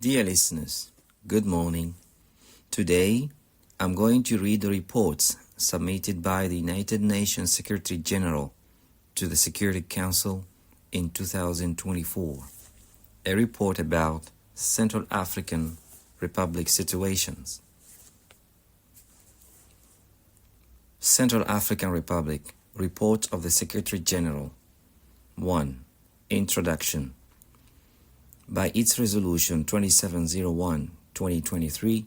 Dear listeners, good morning. Today, I'm going to read the reports submitted by the United Nations Secretary General to the Security Council in 2024. A report about Central African Republic situations. Central African Republic, Report of the Secretary General. 1. Introduction. By its resolution 2701/2023,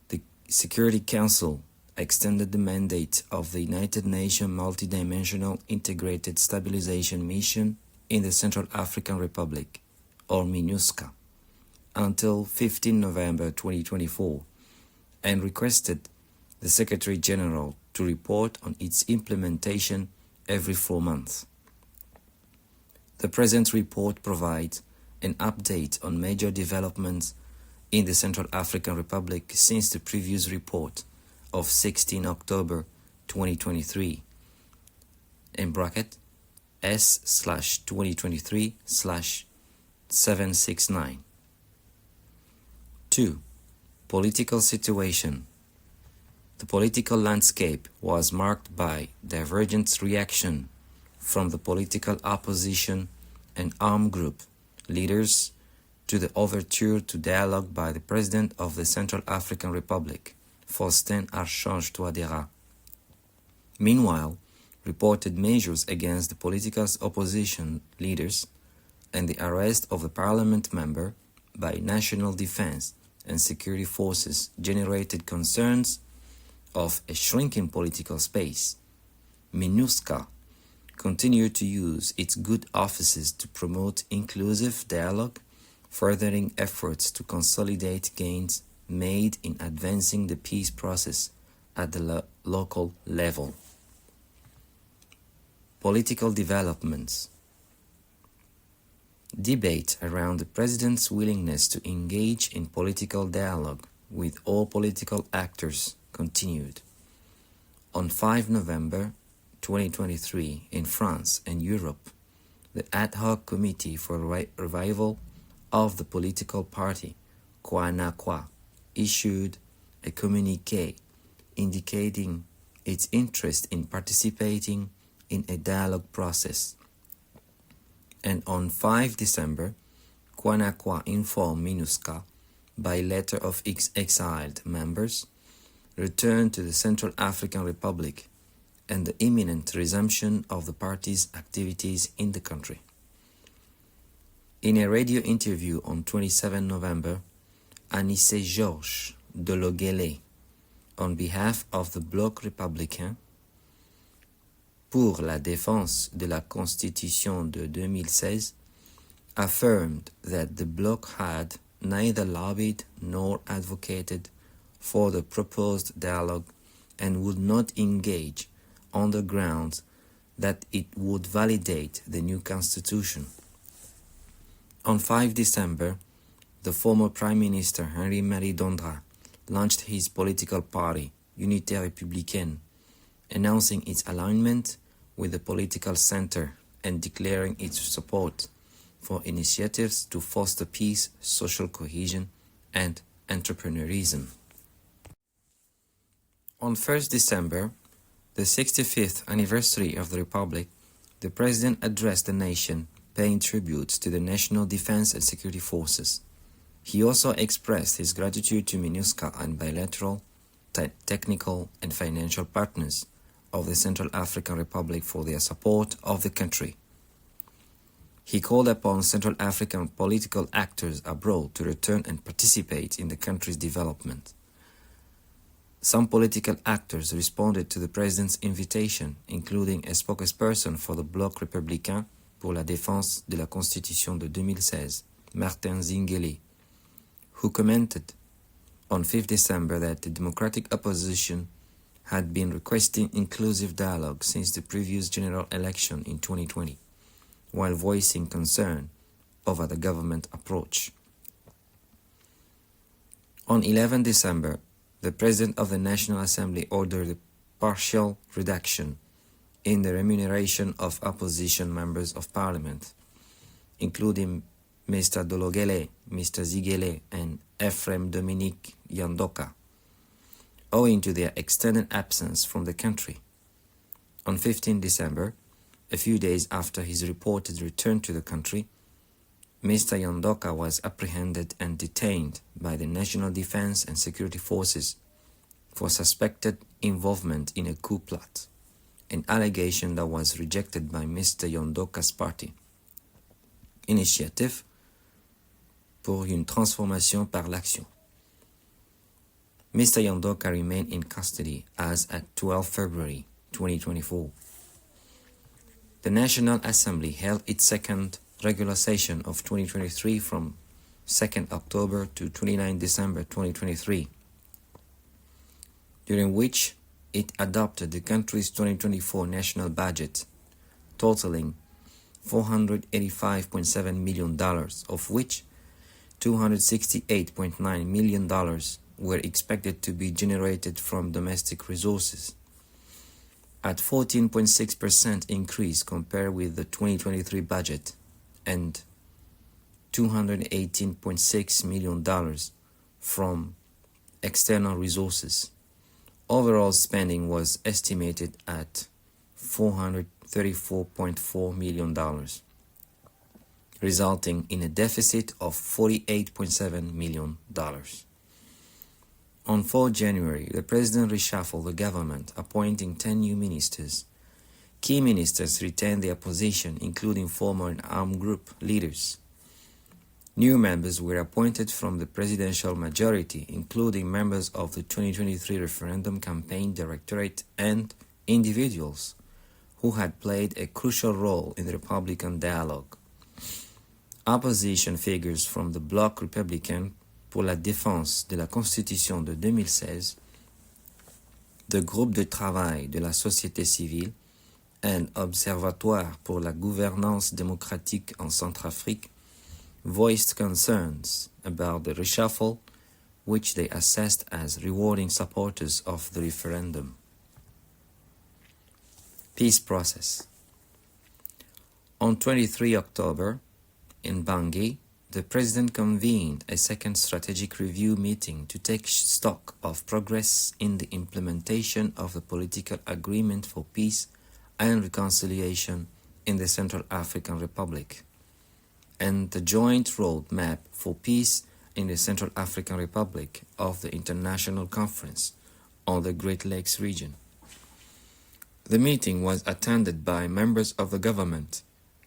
the Security Council extended the mandate of the United Nations Multidimensional Integrated Stabilization Mission in the Central African Republic, or MINUSCA, until 15 November 2024, and requested the Secretary General to report on its implementation every 4 months. The present report provides an update on major developments in the Central African Republic since the previous report of 16 October 2023, in bracket S/2023/769. 2. Political situation. The political landscape was marked by divergent reaction from the political opposition and armed group leaders to the overture to dialogue by the President of the Central African Republic, Faustin-Archange Touadéra. Meanwhile, reported measures against the political opposition leaders and the arrest of a parliament member by national defense and security forces generated concerns of a shrinking political space. MINUSCA continued to use its good offices to promote inclusive dialogue, furthering efforts to consolidate gains made in advancing the peace process at the local level. Political developments. Debate around the President's willingness to engage in political dialogue with all political actors continued. On 5 November 2023, in France and Europe, the Ad Hoc Committee for Revival of the Political Party, Kwanakwa, issued a communiqué indicating its interest in participating in a dialogue process. And on 5 December, Kwanakwa informed MINUSCA by letter of exiled members returned to the Central African Republic and the imminent resumption of the party's activities in the country. In a radio interview on 27 November, Anissé Georges de Loguélé, on behalf of the Bloc républicain pour la défense de la Constitution de 2016, affirmed that the Bloc had neither lobbied nor advocated for the proposed dialogue and would not engage on the grounds that it would validate the new constitution. On 5 December, the former Prime Minister Henri-Marie Dondra launched his political party, Unité Républicaine, announcing its alignment with the political center and declaring its support for initiatives to foster peace, social cohesion, and entrepreneurism. On 1st December, the 65th anniversary of the Republic, the President addressed the nation, paying tributes to the National Defense and Security Forces. He also expressed his gratitude to MINUSCA and bilateral, technical and financial partners of the Central African Republic for their support of the country. He called upon Central African political actors abroad to return and participate in the country's development. Some political actors responded to the President's invitation, including a spokesperson for the Bloc républicain pour la défense de la Constitution de 2016, Martin Zingeli, who commented on 5 December that the democratic opposition had been requesting inclusive dialogue since the previous general election in 2020, while voicing concern over the government approach. On 11 December, the President of the National Assembly ordered a partial reduction in the remuneration of opposition members of parliament, including Mr. Dologuélé, Mr. Zigele and Ephraim Dominique Yandoka, owing to their extended absence from the country. On 15 December, a few days after his reported return to the country, Mr. Yandoka was apprehended and detained by the National Defense and Security Forces for suspected involvement in a coup plot, an allegation that was rejected by Mr. Yandoka's party, Initiative pour une transformation par l'action. Mr. Yandoka remained in custody as at 12 February 2024. The National Assembly held its second regular session of 2023 from 2nd October to 29 December 2023, during which it adopted the country's 2024 national budget, totaling $485.7 million, of which $268.9 million were expected to be generated from domestic resources, at 14.6% increase compared with the 2023 budget, and $218.6 million from external resources. Overall spending was estimated at $434.4 million, resulting in a deficit of $48.7 million. On 4 January, the President reshuffled the government, appointing 10 new ministers. Key ministers retained their position, including former and armed group leaders. New members were appointed from the presidential majority, including members of the 2023 Referendum Campaign Directorate and individuals who had played a crucial role in the Republican dialogue. Opposition figures from the Bloc républicain pour la défense de la Constitution de 2016, the Groupe de travail de la société civile, and Observatoire pour la gouvernance démocratique en Centrafrique voiced concerns about the reshuffle, which they assessed as rewarding supporters of the referendum. Peace process. On 23 October, in Bangui, the President convened a second strategic review meeting to take stock of progress in the implementation of the political agreement for peace and reconciliation in the Central African Republic, and the joint roadmap for peace in the Central African Republic of the International Conference on the Great Lakes region. The meeting was attended by members of the government,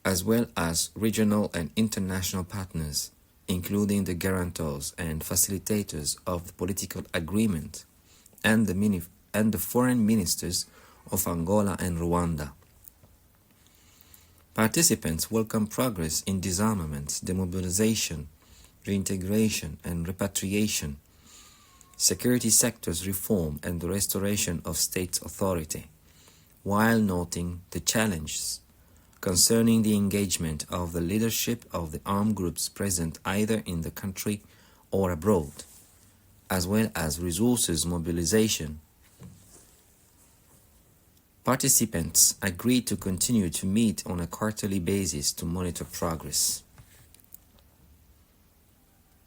as well as regional and international partners, including the guarantors and facilitators of the political agreement and the foreign ministers of Angola and Rwanda. Participants welcomed progress in disarmament, demobilization, reintegration and repatriation, security sectors reform and the restoration of state authority, while noting the challenges concerning the engagement of the leadership of the armed groups present either in the country or abroad, as well as resources mobilization. Participants agreed to continue to meet on a quarterly basis to monitor progress.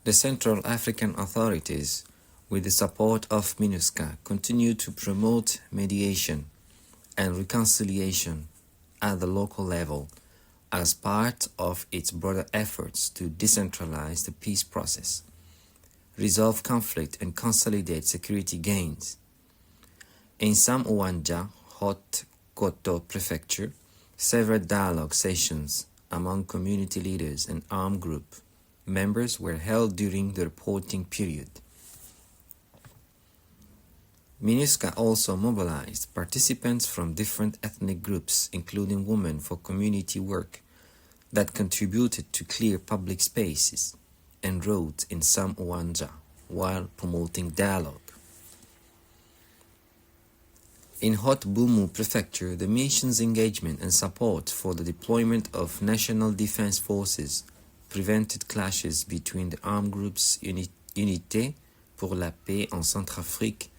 The Central African authorities, with the support of MINUSCA, continue to promote mediation and reconciliation at the local level as part of its broader efforts to decentralize the peace process, resolve conflict and consolidate security gains. In Sam Ouanja, Haute-Koto Prefecture, several dialogue sessions among community leaders and armed group members were held during the reporting period. MINUSCA also mobilized participants from different ethnic groups, including women, for community work that contributed to clear public spaces and roads in Sam Ouanja while promoting dialogue. In Haute-Boumou Prefecture, the mission's engagement and support for the deployment of national defense forces prevented clashes between the armed groups Unité pour la paix en Centrafrique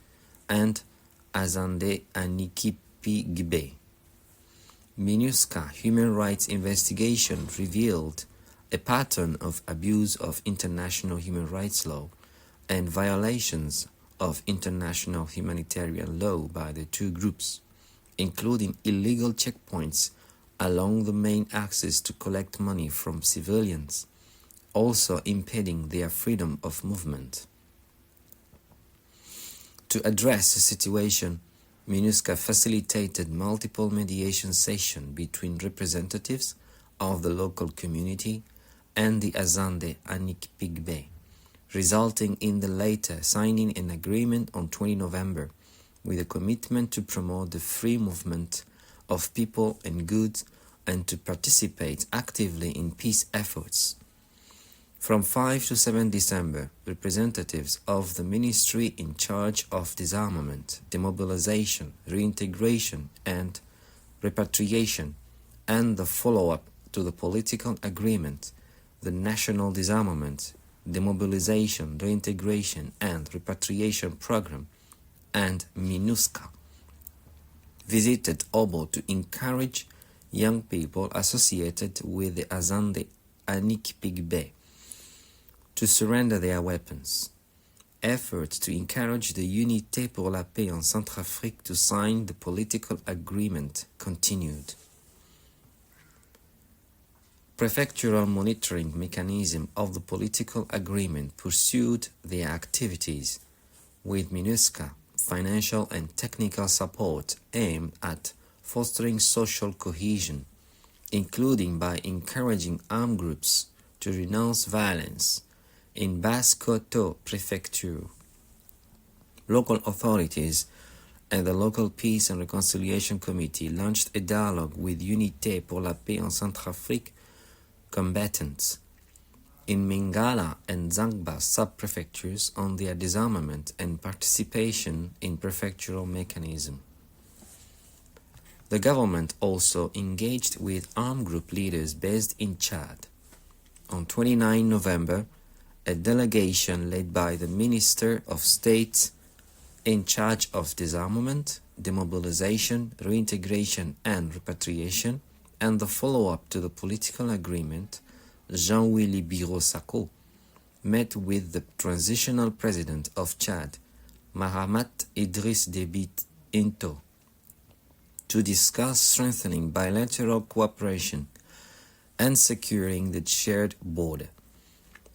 and Azande Anikipi-Gbe. MINUSCA human rights investigation revealed a pattern of abuse of international human rights law and violations of international humanitarian law by the two groups, including illegal checkpoints along the main axis to collect money from civilians, also impeding their freedom of movement. To address the situation, MINUSCA facilitated multiple mediation sessions between representatives of the local community and the Azande Anik-Pigbe, resulting in the latter signing an agreement on 20 November with a commitment to promote the free movement of people and goods and to participate actively in peace efforts. From 5 to 7 December, representatives of the ministry in charge of disarmament, demobilization, reintegration, and repatriation, and the follow-up to the political agreement, the National Disarmament, Demobilization, Reintegration, and Repatriation Program, and MINUSCA, visited Obo to encourage young people associated with the Azande Anik-Pigbe to surrender their weapons. Efforts to encourage the Unité pour la Paix en Centrafrique to sign the political agreement continued. Prefectural monitoring mechanism of the political agreement pursued their activities, with MINUSCA financial and technical support aimed at fostering social cohesion, including by encouraging armed groups to renounce violence. In Basse-Kotto Prefecture, local authorities and the local Peace and Reconciliation Committee launched a dialogue with Unité pour la Paix en Centrafrique combatants in Mingala and Zangba sub-prefectures on their disarmament and participation in prefectural mechanism. The government also engaged with armed group leaders based in Chad. On 29 November, a delegation led by the Minister of State in charge of disarmament, demobilization, reintegration and repatriation, and the follow-up to the political agreement, Jean-Willy Biro-Sako, met with the transitional president of Chad, Mahamat Idriss Déby Itno, to discuss strengthening bilateral cooperation and securing the shared border.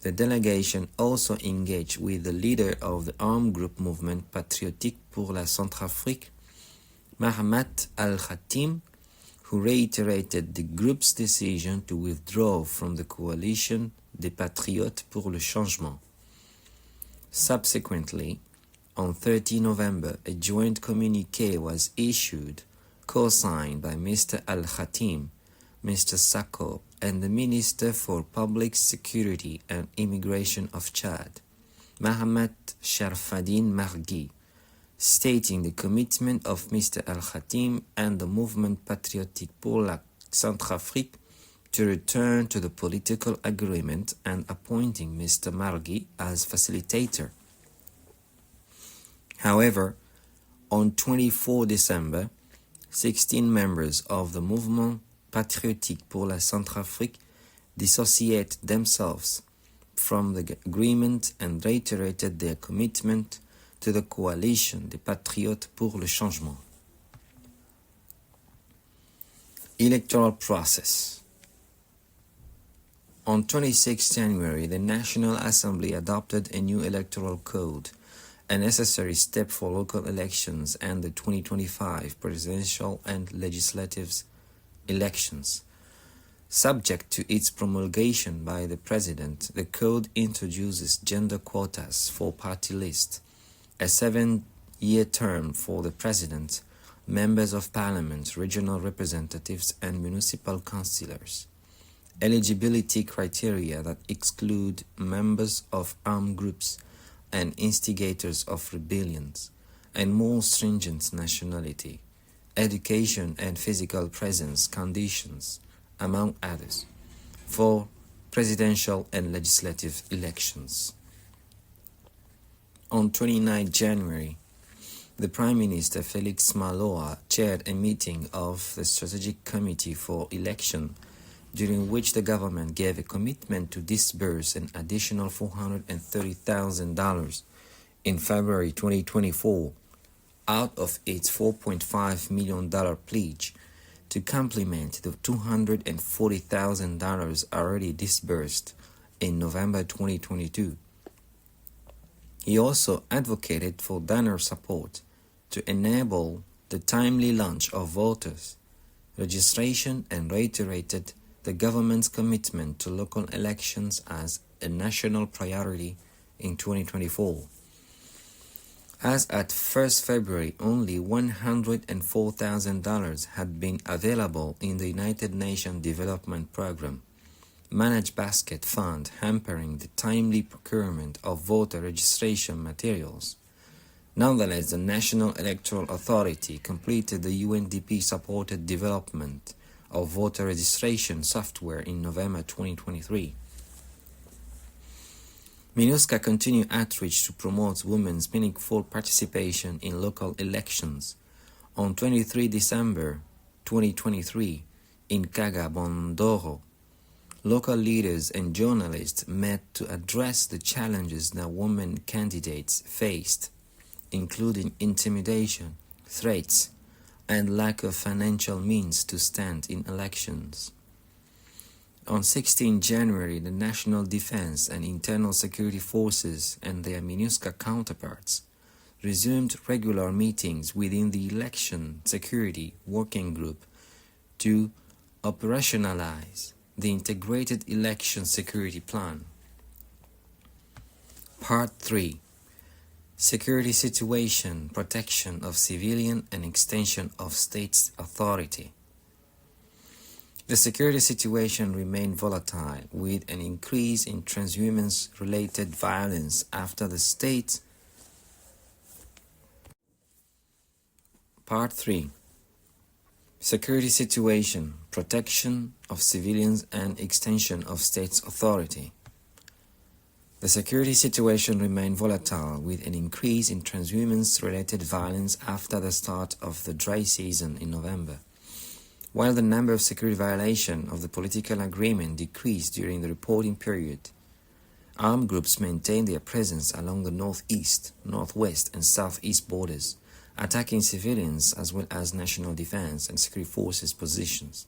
The delegation also engaged with the leader of the armed group movement Patriotique pour la Centrafrique, Mahamat Al-Khatim, who reiterated the group's decision to withdraw from the coalition des Patriotes pour le Changement. Subsequently, on 30 November, a joint communiqué was issued, co-signed by Mr. Al-Khatim, Mr. Sako, and the Minister for Public Security and Immigration of Chad, Mahamat Sharfadin Marghi, stating the commitment of Mr. Al-Khatim and the movement Patriotique pour la Centrafrique to return to the political agreement and appointing Mr. Marghi as facilitator. However, on 24 December, 16 members of the movement Patriotique pour la Centrafrique dissociate themselves from the agreement and reiterated their commitment to the coalition des Patriotes pour le Changement. Electoral process. On 26 January, the National Assembly adopted a new electoral code, a necessary step for local elections and the 2025 presidential and legislative elections. Subject to its promulgation by the President, the code introduces gender quotas for party lists, a 7-year term for the President, members of Parliament, regional representatives, and municipal councillors, eligibility criteria that exclude members of armed groups and instigators of rebellions, and more stringent nationality, education and physical presence conditions, among others, for presidential and legislative elections. On 29 January, the Prime Minister Felix Maloa chaired a meeting of the Strategic Committee for Election during which the government gave a commitment to disburse an additional $430,000 in February 2024 out of its $4.5 million pledge to complement the $240,000 already disbursed in November 2022. He also advocated for donor support to enable the timely launch of voters registration and reiterated the government's commitment to local elections as a national priority in 2024. As at 1st February, only $104,000 had been available in the United Nations Development Programme Managed Basket Fund, hampering the timely procurement of voter registration materials. Nonetheless, the National Electoral Authority completed the UNDP-supported development of voter registration software in November 2023. MINUSCA continued outreach to promote women's meaningful participation in local elections. On 23 December 2023, in Kaga-Bandoro, local leaders and journalists met to address the challenges that women candidates faced, including intimidation, threats, and lack of financial means to stand in elections. On 16 January, the National Defense and Internal Security Forces and their MINUSCA counterparts resumed regular meetings within the Election Security Working Group to operationalize the Integrated Election Security Plan. Part 3. Security Situation, Protection of Civilian and Extension of States Authority. The security situation remained volatile, with an increase in transhumance-related violence after the state. Part 3. Security Situation, Protection of Civilians and Extension of States Authority. The security situation remained volatile, with an increase in transhumance-related violence after the start of the dry season in November. While the number of security violations of the political agreement decreased during the reporting period, armed groups maintained their presence along the northeast, northwest, and southeast borders, attacking civilians as well as national defense and security forces positions.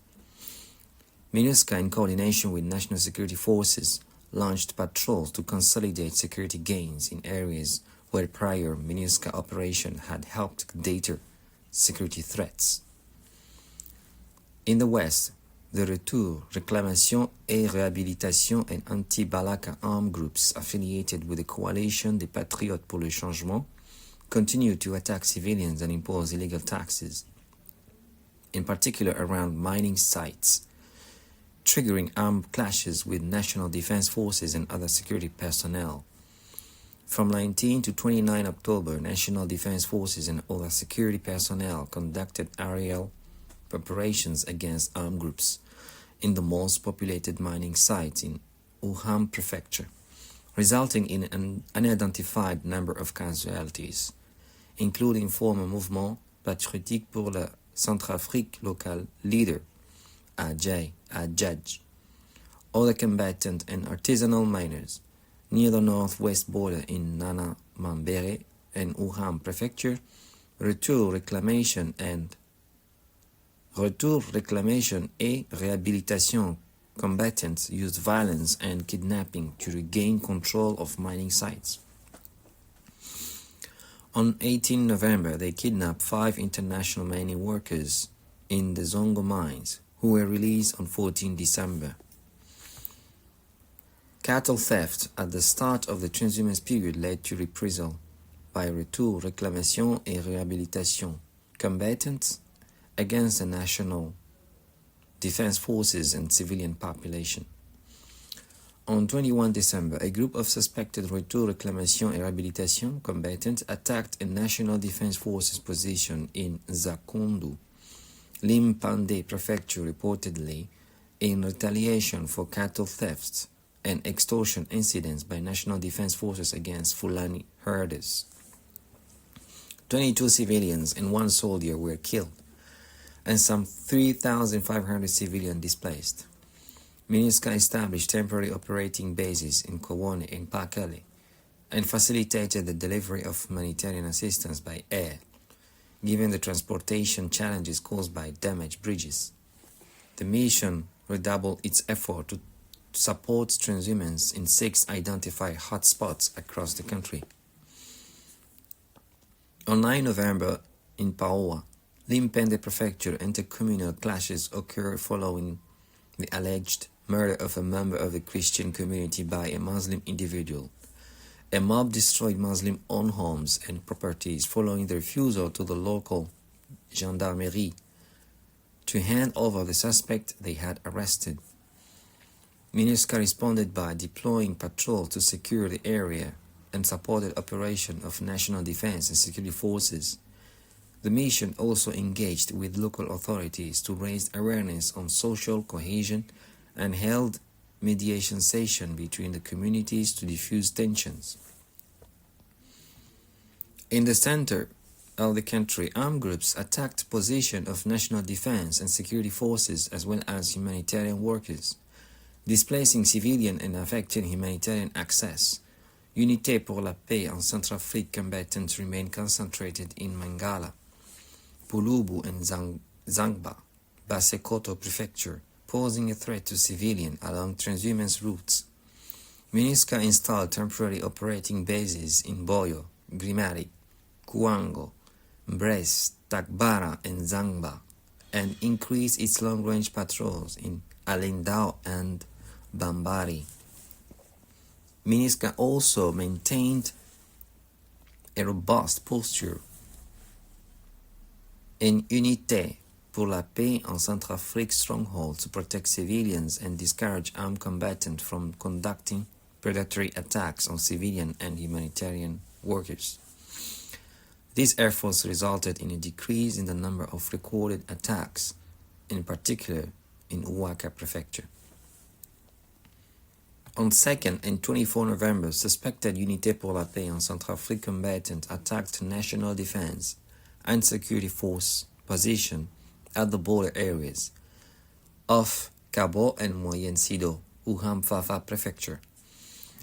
MINUSCA, in coordination with national security forces, launched patrols to consolidate security gains in areas where prior MINUSCA operation had helped deter security threats. In the West, the Retour, Réclamation et Réhabilitation and Anti-Balaka armed groups affiliated with the coalition des Patriotes pour le Changement continued to attack civilians and impose illegal taxes, in particular around mining sites, triggering armed clashes with national defense forces and other security personnel. From 19 to 29 October, national defense forces and other security personnel conducted aerial operations against armed groups in the most populated mining sites in Wuhan Prefecture, resulting in an unidentified number of casualties, including former Mouvement Patriotique pour la Centrafrique local leader Adjei Adjadj, other combatant and artisanal miners near the northwest border in Nana Mambere and Wuhan Prefecture. Retour, Réclamation et Réhabilitation combatants used violence and kidnapping to regain control of mining sites. On 18 November, they kidnapped 5 international mining workers in the Zongo mines, who were released on 14 December. Cattle theft at the start of the transhumance period led to reprisal by Retour, Réclamation et Réhabilitation combatants against the national defense forces and civilian population. On 21 December, a group of suspected Retour, Réclamation et Réhabilitation combatants attacked a national defense forces position in Zakondu, Limpande Prefecture, reportedly in retaliation for cattle thefts and extortion incidents by national defense forces against Fulani herders. 22 civilians and 1 soldier were killed, and some 3,500 civilians displaced. MINUSCA established temporary operating bases in Kowone and Pakele and facilitated the delivery of humanitarian assistance by air, given the transportation challenges caused by damaged bridges. The mission redoubled its effort to support transhumance in 6 identified hotspots across the country. On 9 November, in Paoa, Limpende Prefecture, intercommunal clashes occurred following the alleged murder of a member of the Christian community by a Muslim individual. A mob destroyed Muslim-owned homes and properties following the refusal to the local gendarmerie to hand over the suspect they had arrested. MINUSCA responded by deploying patrols to secure the area and supported operation of National Defense and Security Forces. The mission also engaged with local authorities to raise awareness on social cohesion and held mediation sessions between the communities to diffuse tensions. In the center of the country, armed groups attacked positions of national defense and security forces as well as humanitarian workers, displacing civilian and affecting humanitarian access. Unité pour la paix en Centrafrique combatants remain concentrated in Mangala, Pulubu and Zangba, Basekoto Prefecture, posing a threat to civilians along transhumance routes. MINUSCA installed temporary operating bases in Boyo, Grimari, Kuango, Mbres, Takbara and Zangba, and increased its long-range patrols in Alindao and Bambari. MINUSCA also maintained a robust posture in Unité pour la paix en Centrafrique stronghold to protect civilians and discourage armed combatants from conducting predatory attacks on civilian and humanitarian workers. These efforts resulted in a decrease in the number of recorded attacks, in particular in Ouaka Prefecture. On 2nd and 24 November, suspected Unité pour la paix en Centrafrique combatants attacked National Defense and Security Force position at the border areas of Kabo and Moyen Sido, Uham-Fafa Prefecture.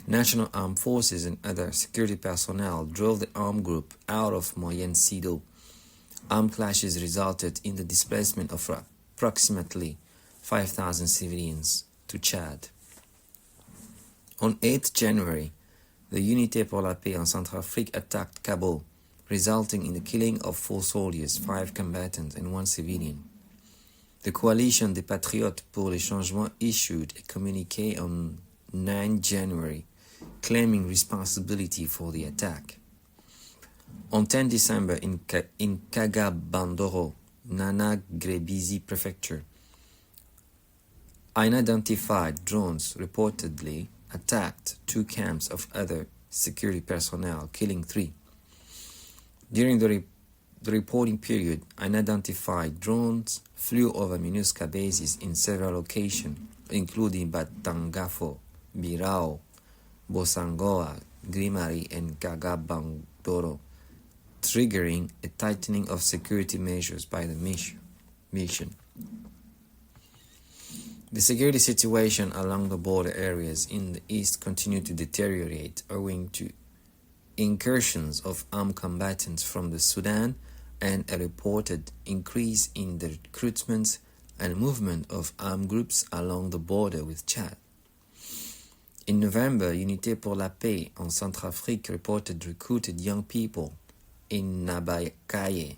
National Armed Forces and other security personnel drove the armed group out of Moyen Sido. Armed clashes resulted in the displacement of approximately 5,000 civilians to Chad. On 8 January, the Unité pour la paix en Centrafrique attacked Kabo, resulting in the killing of 4 soldiers, 5 combatants, and 1 civilian. The coalition des Patriotes pour le Changement issued a communiqué on 9 January, claiming responsibility for the attack. On 10 December, in Kagabandoro, Nana Grebizi Prefecture, unidentified drones reportedly attacked 2 camps of other security personnel, killing 3. During the reporting period, unidentified drones flew over MINUSCA bases in several locations, including Batangafo, Birao, Bosangoa, Grimari, and Kagabandoro, triggering a tightening of security measures by the mission. The security situation along the border areas in the east continued to deteriorate owing to incursions of armed combatants from the Sudan and a reported increase in the recruitment and movement of armed groups along the border with Chad. In November, Unité pour la paix en Centrafrique reported recruited young people in Nabakaye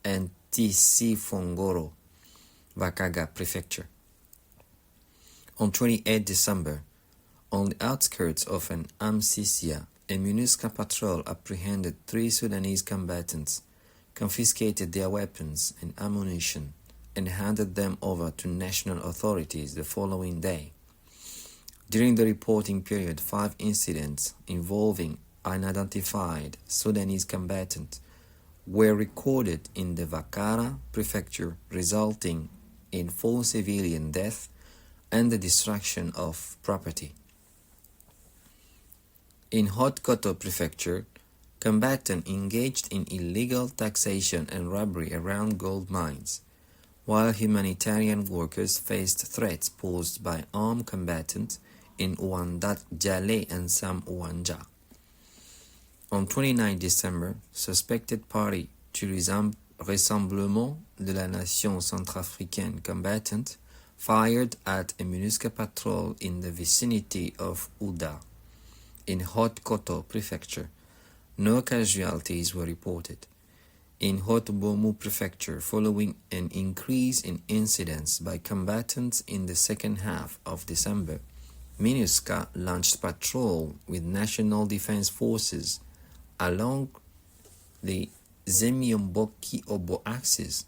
and Tisifongoro, Vakaga Prefecture. On 28 December, on the outskirts of an Amsisia, a MINUSCA patrol apprehended 3 Sudanese combatants, confiscated their weapons and ammunition, and handed them over to national authorities the following day. During the reporting period, 5 incidents involving unidentified Sudanese combatants were recorded in the Vakara Prefecture, resulting in 4 civilian deaths and the destruction of property. In Haut-Koto Prefecture, combatants engaged in illegal taxation and robbery around gold mines, while humanitarian workers faced threats posed by armed combatants in Ouandat Jaleh and Sam Ouanja. On 29 December, suspected party to Rassemblement de la Nation Centrafricaine combatants fired at a MINUSCA patrol in the vicinity of Ouda, in Haute-Koto Prefecture. No casualties were reported. In Haute-Bomu Prefecture, following an increase in incidents by combatants in the second half of December, MINUSCA launched patrol with National Defense Forces along the Zemiomboki-Obo axis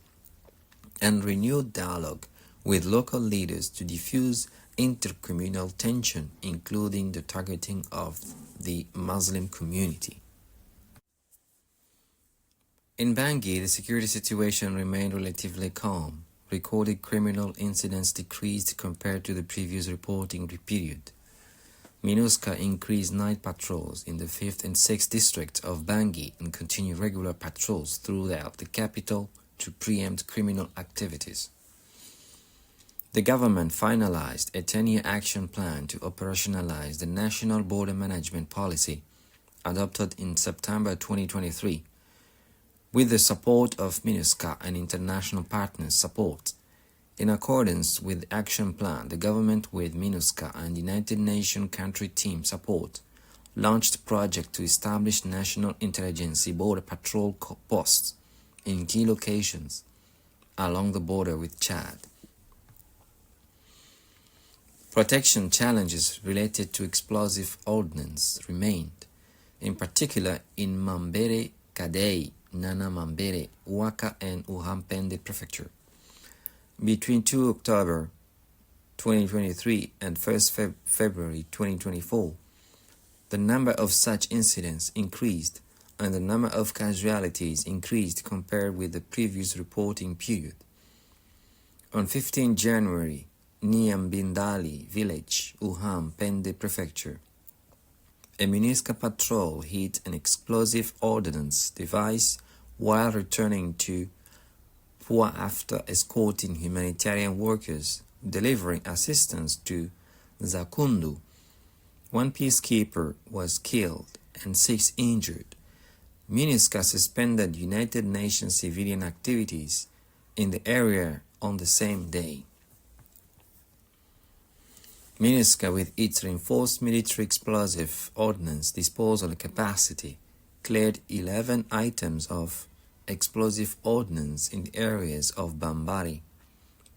and renewed dialogue with local leaders to diffuse intercommunal tension, including the targeting of the Muslim community. In Bangui, the security situation remained relatively calm. Recorded criminal incidents decreased compared to the previous reporting period. MINUSCA increased night patrols in the 5th and 6th districts of Bangui and continued regular patrols throughout the capital to preempt criminal activities. The government finalized a 10-year action plan to operationalize the National Border Management Policy adopted in September 2023. With the support of MINUSCA and international partners' support. In accordance with the action plan, the government with MINUSCA and United Nations country team support launched a project to establish national interagency border patrol posts in key locations along the border with Chad. Protection challenges related to explosive ordnance remained, in particular in Mambere, Kadei, Nana Mambere, Ouaka and Uhampende Prefecture. Between 2 October 2023 and 1 February 2024, the number of such incidents increased and the number of casualties increased compared with the previous reporting period. On 15 January, Niambindali village, Uhampende Prefecture, a MINUSCA patrol hit an explosive ordnance device while returning to Pua after escorting humanitarian workers delivering assistance to Zakundu. One peacekeeper was killed and 6 injured. MINUSCA suspended United Nations civilian activities in the area on the same day. MINUSCA, with its reinforced military explosive ordnance disposal capacity, cleared 11 items of explosive ordnance in the areas of Bambari,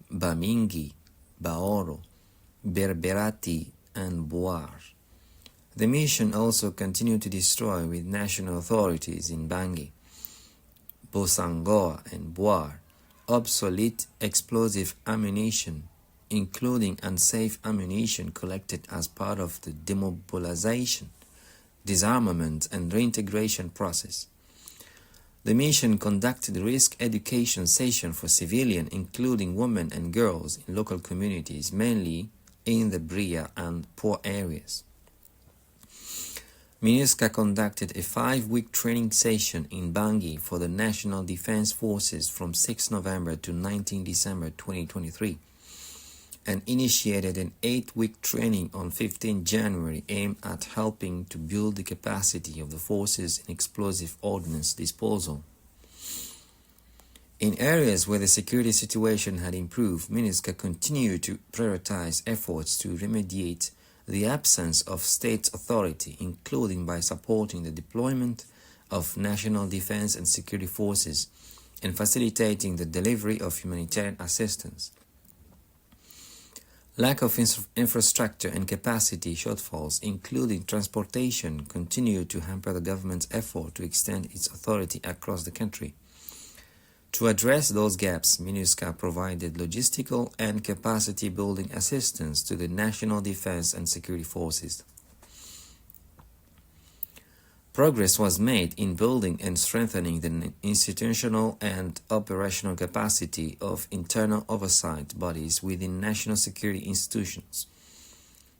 Bamingi, Baoro, Berberati, and Boar. The mission also continued to destroy with national authorities in Bangui, Bosangoa, and Boar obsolete explosive ammunition, including unsafe ammunition collected as part of the demobilization, disarmament, and reintegration process. The mission conducted risk education sessions for civilians, including women and girls in local communities, mainly in the Bria and poor areas. MINUSCA conducted a 5-week training session in Bangui for the National Defense Forces from 6 November to 19 December 2023. And initiated an 8-week training on 15 January aimed at helping to build the capacity of the forces in explosive ordnance disposal. In areas where the security situation had improved, MINUSCA continued to prioritize efforts to remediate the absence of state authority, including by supporting the deployment of national defense and security forces and facilitating the delivery of humanitarian assistance. Lack of infrastructure and capacity shortfalls, including transportation, continued to hamper the government's effort to extend its authority across the country. To address those gaps, MINUSCA provided logistical and capacity-building assistance to the national defense and security forces. Progress was made in building and strengthening the institutional and operational capacity of internal oversight bodies within national security institutions.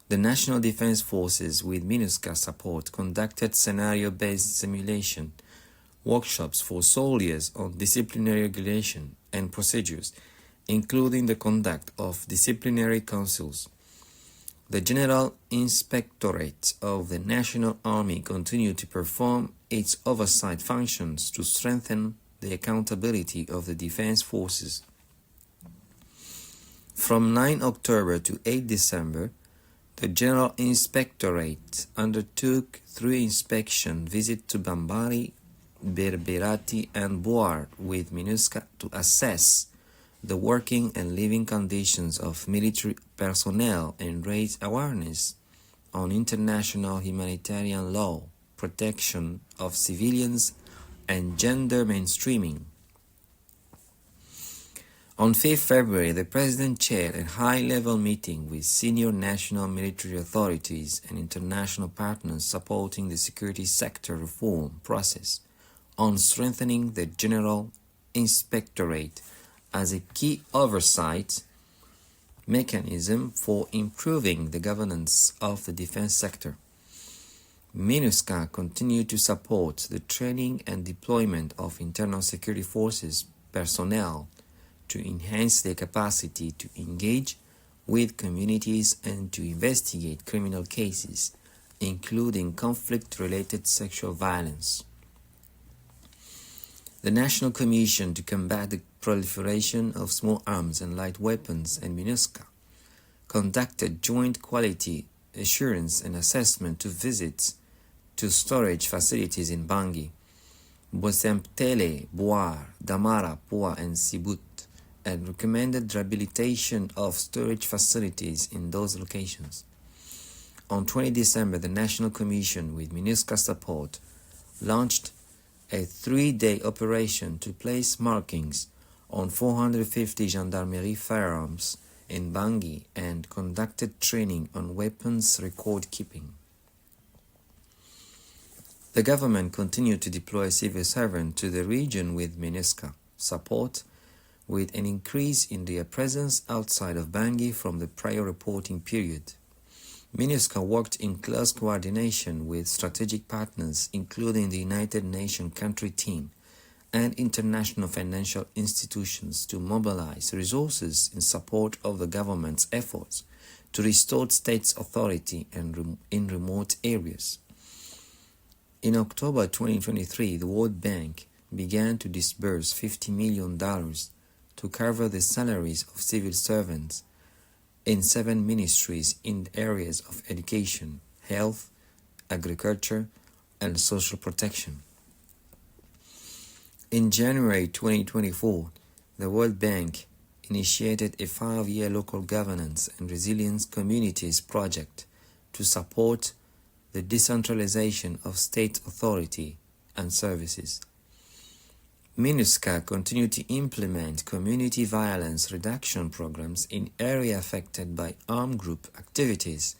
The National Defense Forces, with MINUSCA support, conducted scenario-based simulation workshops for soldiers on disciplinary regulation and procedures including the conduct of disciplinary councils. The General Inspectorate of the National Army continued to perform its oversight functions to strengthen the accountability of the defense forces. From 9 October to 8 December, the General Inspectorate undertook 3 inspection visits to Bambari, Berberati and Boar with MINUSCA to assess the working and living conditions of military personnel and raise awareness on international humanitarian law, protection of civilians, and gender mainstreaming. On 5 February, the President chaired a high-level meeting with senior national military authorities and international partners supporting the security sector reform process on strengthening the General Inspectorate as a key oversight mechanism for improving the governance of the defense sector. MINUSCA continued to support the training and deployment of internal security forces personnel to enhance their capacity to engage with communities and to investigate criminal cases, including conflict-related sexual violence. The National Commission to Combat the Proliferation of Small Arms and Light Weapons and MINUSCA conducted joint quality assurance and assessment to visits to storage facilities in Bangui, Bosemptele, Boar, Damara, Pua, and Sibut, and recommended rehabilitation of storage facilities in those locations. On 20 December, the National Commission, with MINUSCA support, launched a 3-day operation to place markings on 450 gendarmerie firearms in Bangui and conducted training on weapons record keeping. The government continued to deploy civil servants to the region with MINUSCA support, with an increase in their presence outside of Bangui from the prior reporting period. MINUSCA worked in close coordination with strategic partners, including the United Nations Country Team and international financial institutions, to mobilize resources in support of the government's efforts to restore state's authority in remote areas. In October 2023, the World Bank began to disburse $50 million to cover the salaries of civil servants in 7 ministries in the areas of education, health, agriculture, and social protection. In January 2024, the World Bank initiated a 5-year local governance and resilience communities project to support the decentralization of state authority and services. MINUSCA continued to implement community violence reduction programs in areas affected by armed group activities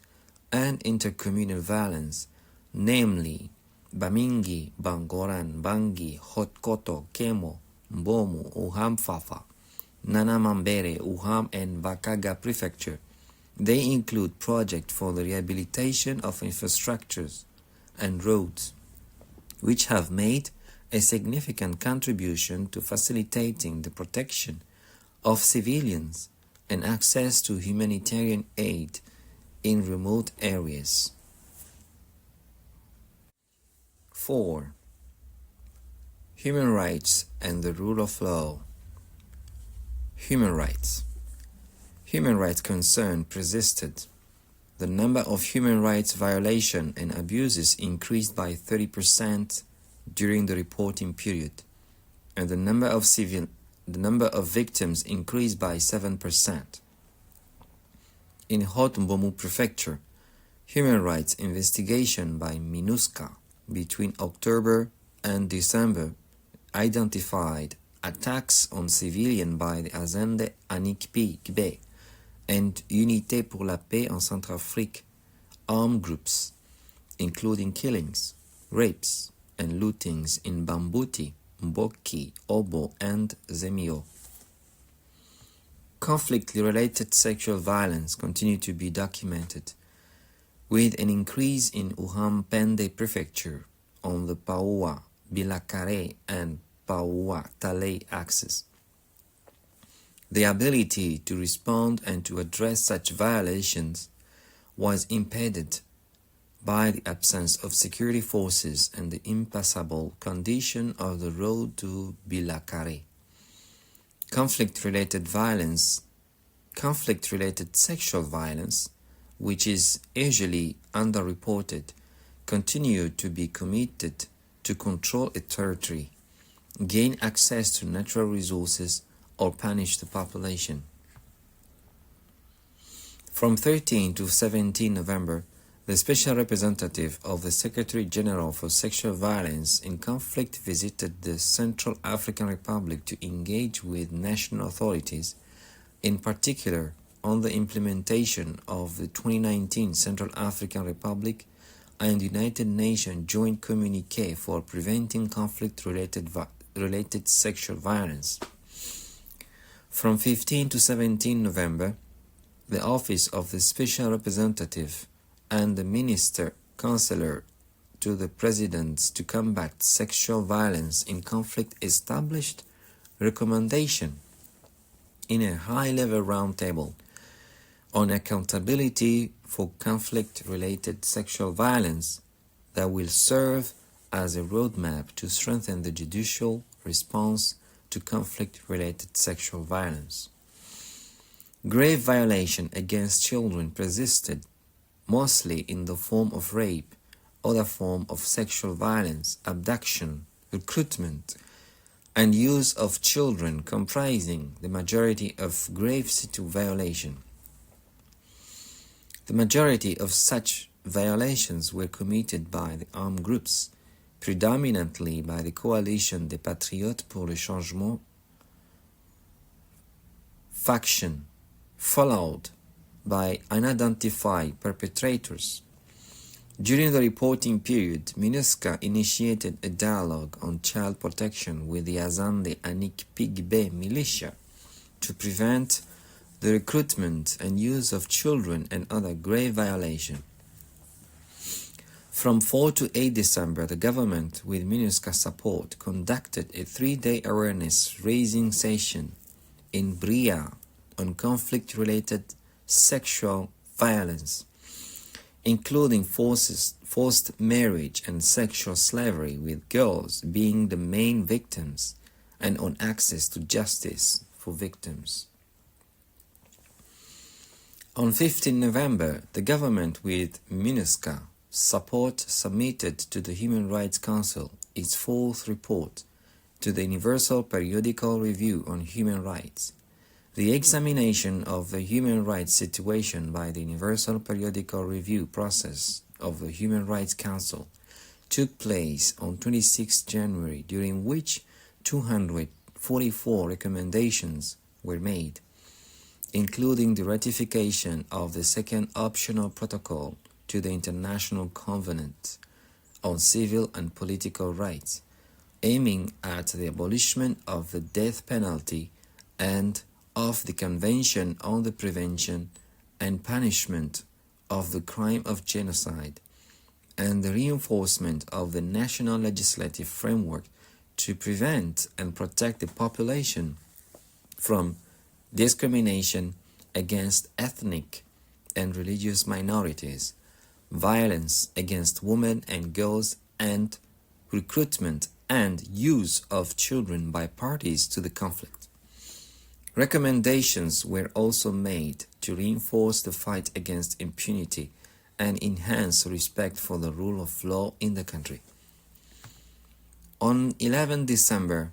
and intercommunal violence, namely Bamingi, Bangoran, Bangui, Hotkoto, Kemo, Mbomu, Uham Fafa, Nanamambere, Uham, and Bakaga Prefecture. They include projects for the rehabilitation of infrastructures and roads, which have made a significant contribution to facilitating the protection of civilians and access to humanitarian aid in remote areas. 4. Human rights and the rule of law. Human rights. Human rights concern persisted. The number of human rights violations and abuses increased by 30% during the reporting period, and the number of victims increased by 7%. In Haut-Mbomu Prefecture, human rights investigation by MINUSCA between October and December identified attacks on civilians by the Azende Anikpi and Unité pour la Paix en Centrafrique armed groups, including killings, rapes, and lootings in Bambuti, Mboki, Obo, and Zemio. Conflict-related sexual violence continued to be documented, with an increase in Uham Pende Prefecture on the Paoua, Bilakare, and Paoua Talei axis. The ability to respond and to address such violations was impeded by the absence of security forces and the impassable condition of the road to Bilakare. Conflict-related sexual violence, which is usually underreported, continued to be committed to control a territory, gain access to natural resources, or punish the population. From 13 to 17 November, the Special Representative of the Secretary General for Sexual Violence in Conflict visited the Central African Republic to engage with national authorities, in particular on the implementation of the 2019 Central African Republic and United Nations Joint Communiqué for Preventing Conflict-related Sexual Violence. From 15 to 17 November, the Office of the Special Representative and the Minister Counselor to the Presidents to Combat Sexual Violence in Conflict established recommendation in a high-level roundtable on accountability for conflict-related sexual violence that will serve as a roadmap to strengthen the judicial response to conflict-related sexual violence. Grave violation against children persisted, mostly in the form of rape, other form of sexual violence, abduction, recruitment, and use of children comprising the majority of grave violation. The majority of such violations were committed by the armed groups, predominantly by the coalition des Patriotes pour le Changement faction, followed by unidentified perpetrators. During the reporting period, MINUSCA initiated a dialogue on child protection with the Azande Anik Pigbe militia to prevent the recruitment and use of children and other grave violations. From 4 to 8 December, the government, with MINUSCA support, conducted a 3-day awareness-raising session in Bria on conflict-related sexual violence, including forced marriage and sexual slavery, with girls being the main victims, and on access to justice for victims. On 15 November, the government, with MINUSCA support, submitted to the Human Rights Council its 4th report to the Universal Periodical Review on Human Rights. The examination of the human rights situation by the Universal Periodical Review process of the Human Rights Council took place on 26 January, during which 244 recommendations were made, including the ratification of the second optional protocol to the International Covenant on Civil and Political Rights, aiming at the abolishment of the death penalty and of the Convention on the Prevention and Punishment of the Crime of Genocide, and the reinforcement of the national legislative framework to prevent and protect the population from discrimination against ethnic and religious minorities, violence against women and girls, and recruitment and use of children by parties to the conflict. Recommendations were also made to reinforce the fight against impunity and enhance respect for the rule of law in the country. On 11 December,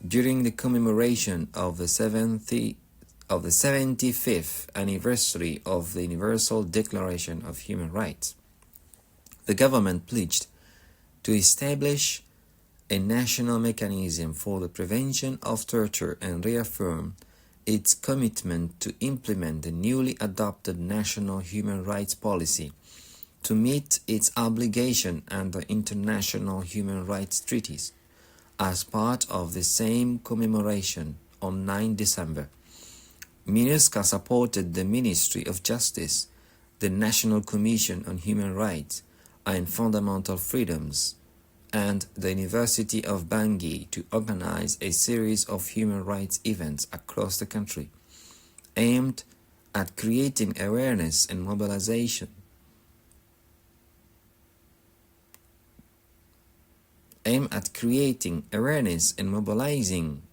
during the commemoration of the 75th anniversary of the Universal Declaration of Human Rights, the government pledged to establish a national mechanism for the prevention of torture and reaffirm its commitment to implement the newly adopted national human rights policy to meet its obligation under international human rights treaties. As part of the same commemoration on 9 December, MINUSCA supported the Ministry of Justice, the National Commission on Human Rights and Fundamental Freedoms, and the University of Bangui to organize a series of human rights events across the country, aimed at creating awareness and mobilizing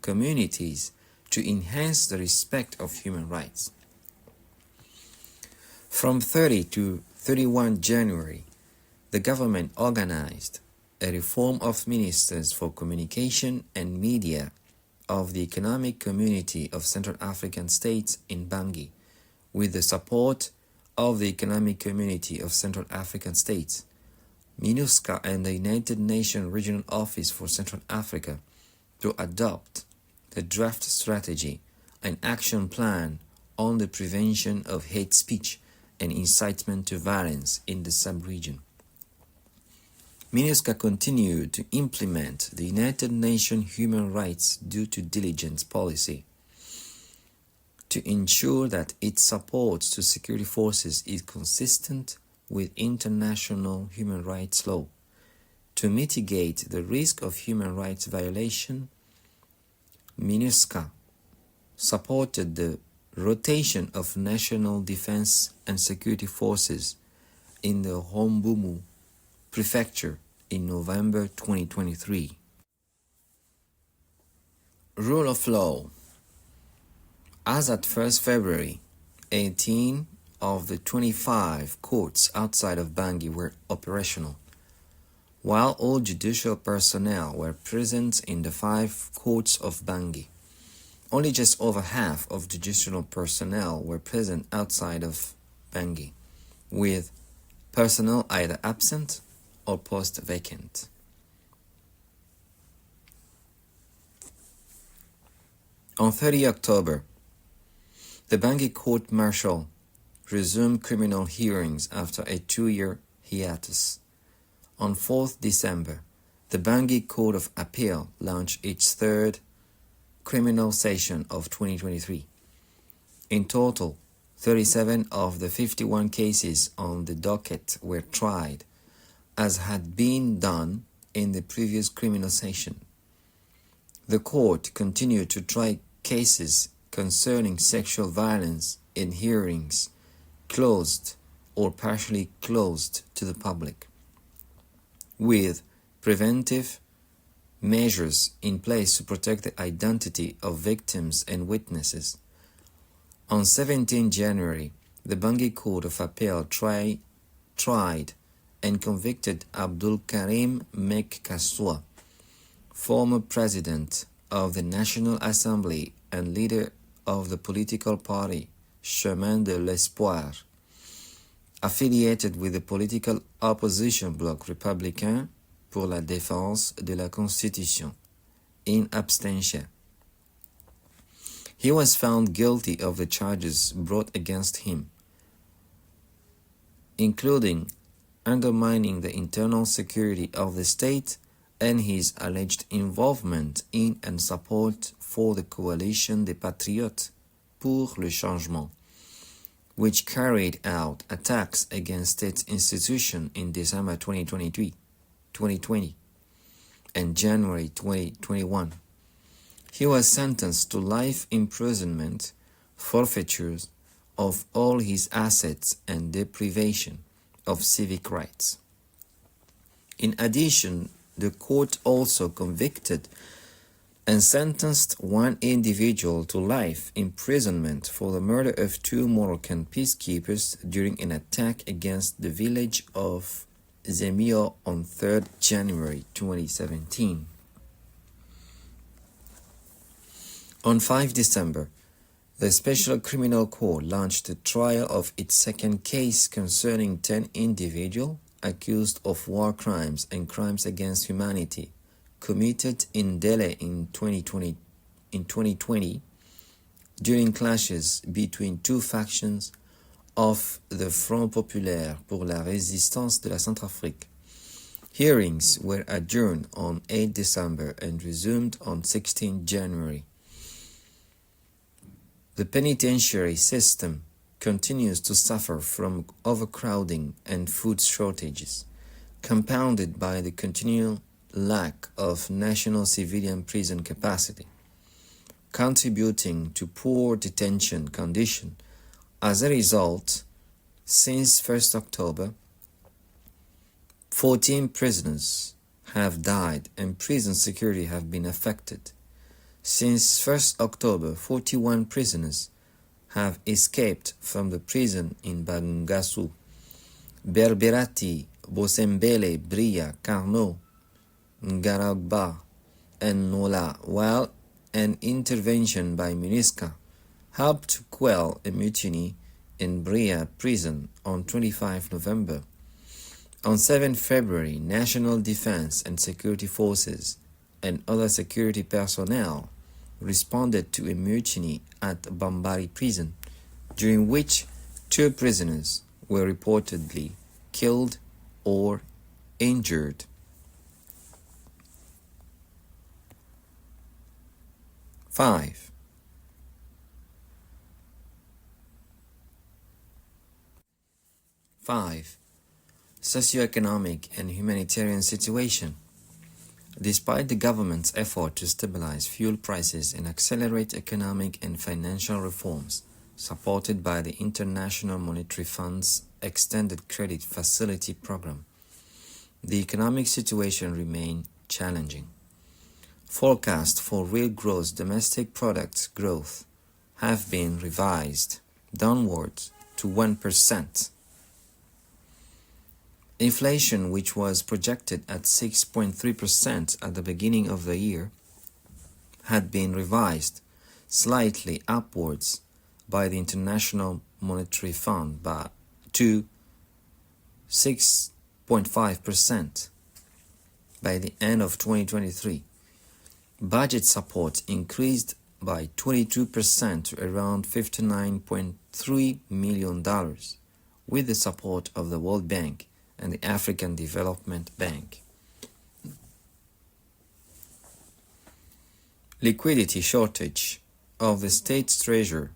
communities to enhance the respect of human rights. From 30 to 31 January, the government organized a reform of ministers for communication and media of the Economic Community of Central African States in Bangui, with the support of the Economic Community of Central African States, MINUSCA, and the United Nations Regional Office for Central Africa to adopt the draft strategy and action plan on the prevention of hate speech and incitement to violence in the sub-region. MINUSCA continued to implement the United Nations Human Rights Due Diligence policy to ensure that its support to security forces is consistent with international human rights law. To mitigate the risk of human rights violation, MINUSCA supported the rotation of national defense and security forces in the Homboumou Prefecture in November 2023. Rule of law. As at 1st February, 18 of the 25 courts outside of Bangui were operational, while all judicial personnel were present in the 5 courts of Bangui. Only just over half of judicial personnel were present outside of Bangui, with personnel either absent or post vacant. On 30 October, the Bangui Court Martial resumed criminal hearings after a 2-year hiatus. On 4th December, the Bangui Court of Appeal launched its 3rd criminal session of 2023. In total, 37 of the 51 cases on the docket were tried, as had been done in the previous criminal session. The court continued to try cases concerning sexual violence in hearings closed or partially closed to the public, with preventive measures in place to protect the identity of victims and witnesses. On 17 January, the Bangui Court of Appeal tried and convicted Abdul Karim Mek Kassoua, former president of the National Assembly and leader of the political party Chemin de l'Espoir, affiliated with the political opposition bloc républicain pour la défense de la Constitution, in absentia. He was found guilty of the charges brought against him, including undermining the internal security of the state and his alleged involvement in and support for the coalition des Patriotes pour le Changement, which carried out attacks against state institutions in December 2020 and January 2021. He was sentenced to life imprisonment, forfeitures of all his assets, and deprivation of civic rights. In addition, the court also convicted and sentenced one individual to life imprisonment for the murder of 2 Moroccan peacekeepers during an attack against the village of Zemio on 3rd January 2017. On 5 December, the Special Criminal Court launched the trial of its second case concerning 10 individuals accused of war crimes and crimes against humanity committed in Delhi in 2020 during clashes between 2 factions of the Front Populaire pour la Résistance de la Centrafrique. Hearings were adjourned on 8 December and resumed on 16 January. The penitentiary system continues to suffer from overcrowding and food shortages, compounded by the continual lack of national civilian prison capacity, contributing to poor detention conditions. As a result, since 1st October, 14 prisoners have died and prison security have been affected. Since 1st October, 41 prisoners have escaped from the prison in Bangassou. Berberati, Bosembele, Bria, Carnot, Ngaragba, and Nola, while an intervention by MINUSCA helped to quell a mutiny in Bria prison on 25 November. On 7 February, National Defense and Security Forces and other security personnel responded to a mutiny at Bambari prison, during which 2 prisoners were reportedly killed or injured. 5. Socioeconomic and humanitarian situation. Despite the government's effort to stabilize fuel prices and accelerate economic and financial reforms, supported by the International Monetary Fund's Extended Credit Facility Program, the economic situation remains challenging. Forecasts for real gross domestic product growth have been revised downwards to 1%. Inflation, which was projected at 6.3% at the beginning of the year, had been revised slightly upwards by the International Monetary Fund to 6.5% by the end of 2023. Budget support increased by 22% to around $59.3 million with the support of the World Bank and the African Development Bank. Liquidity shortage of the state treasury.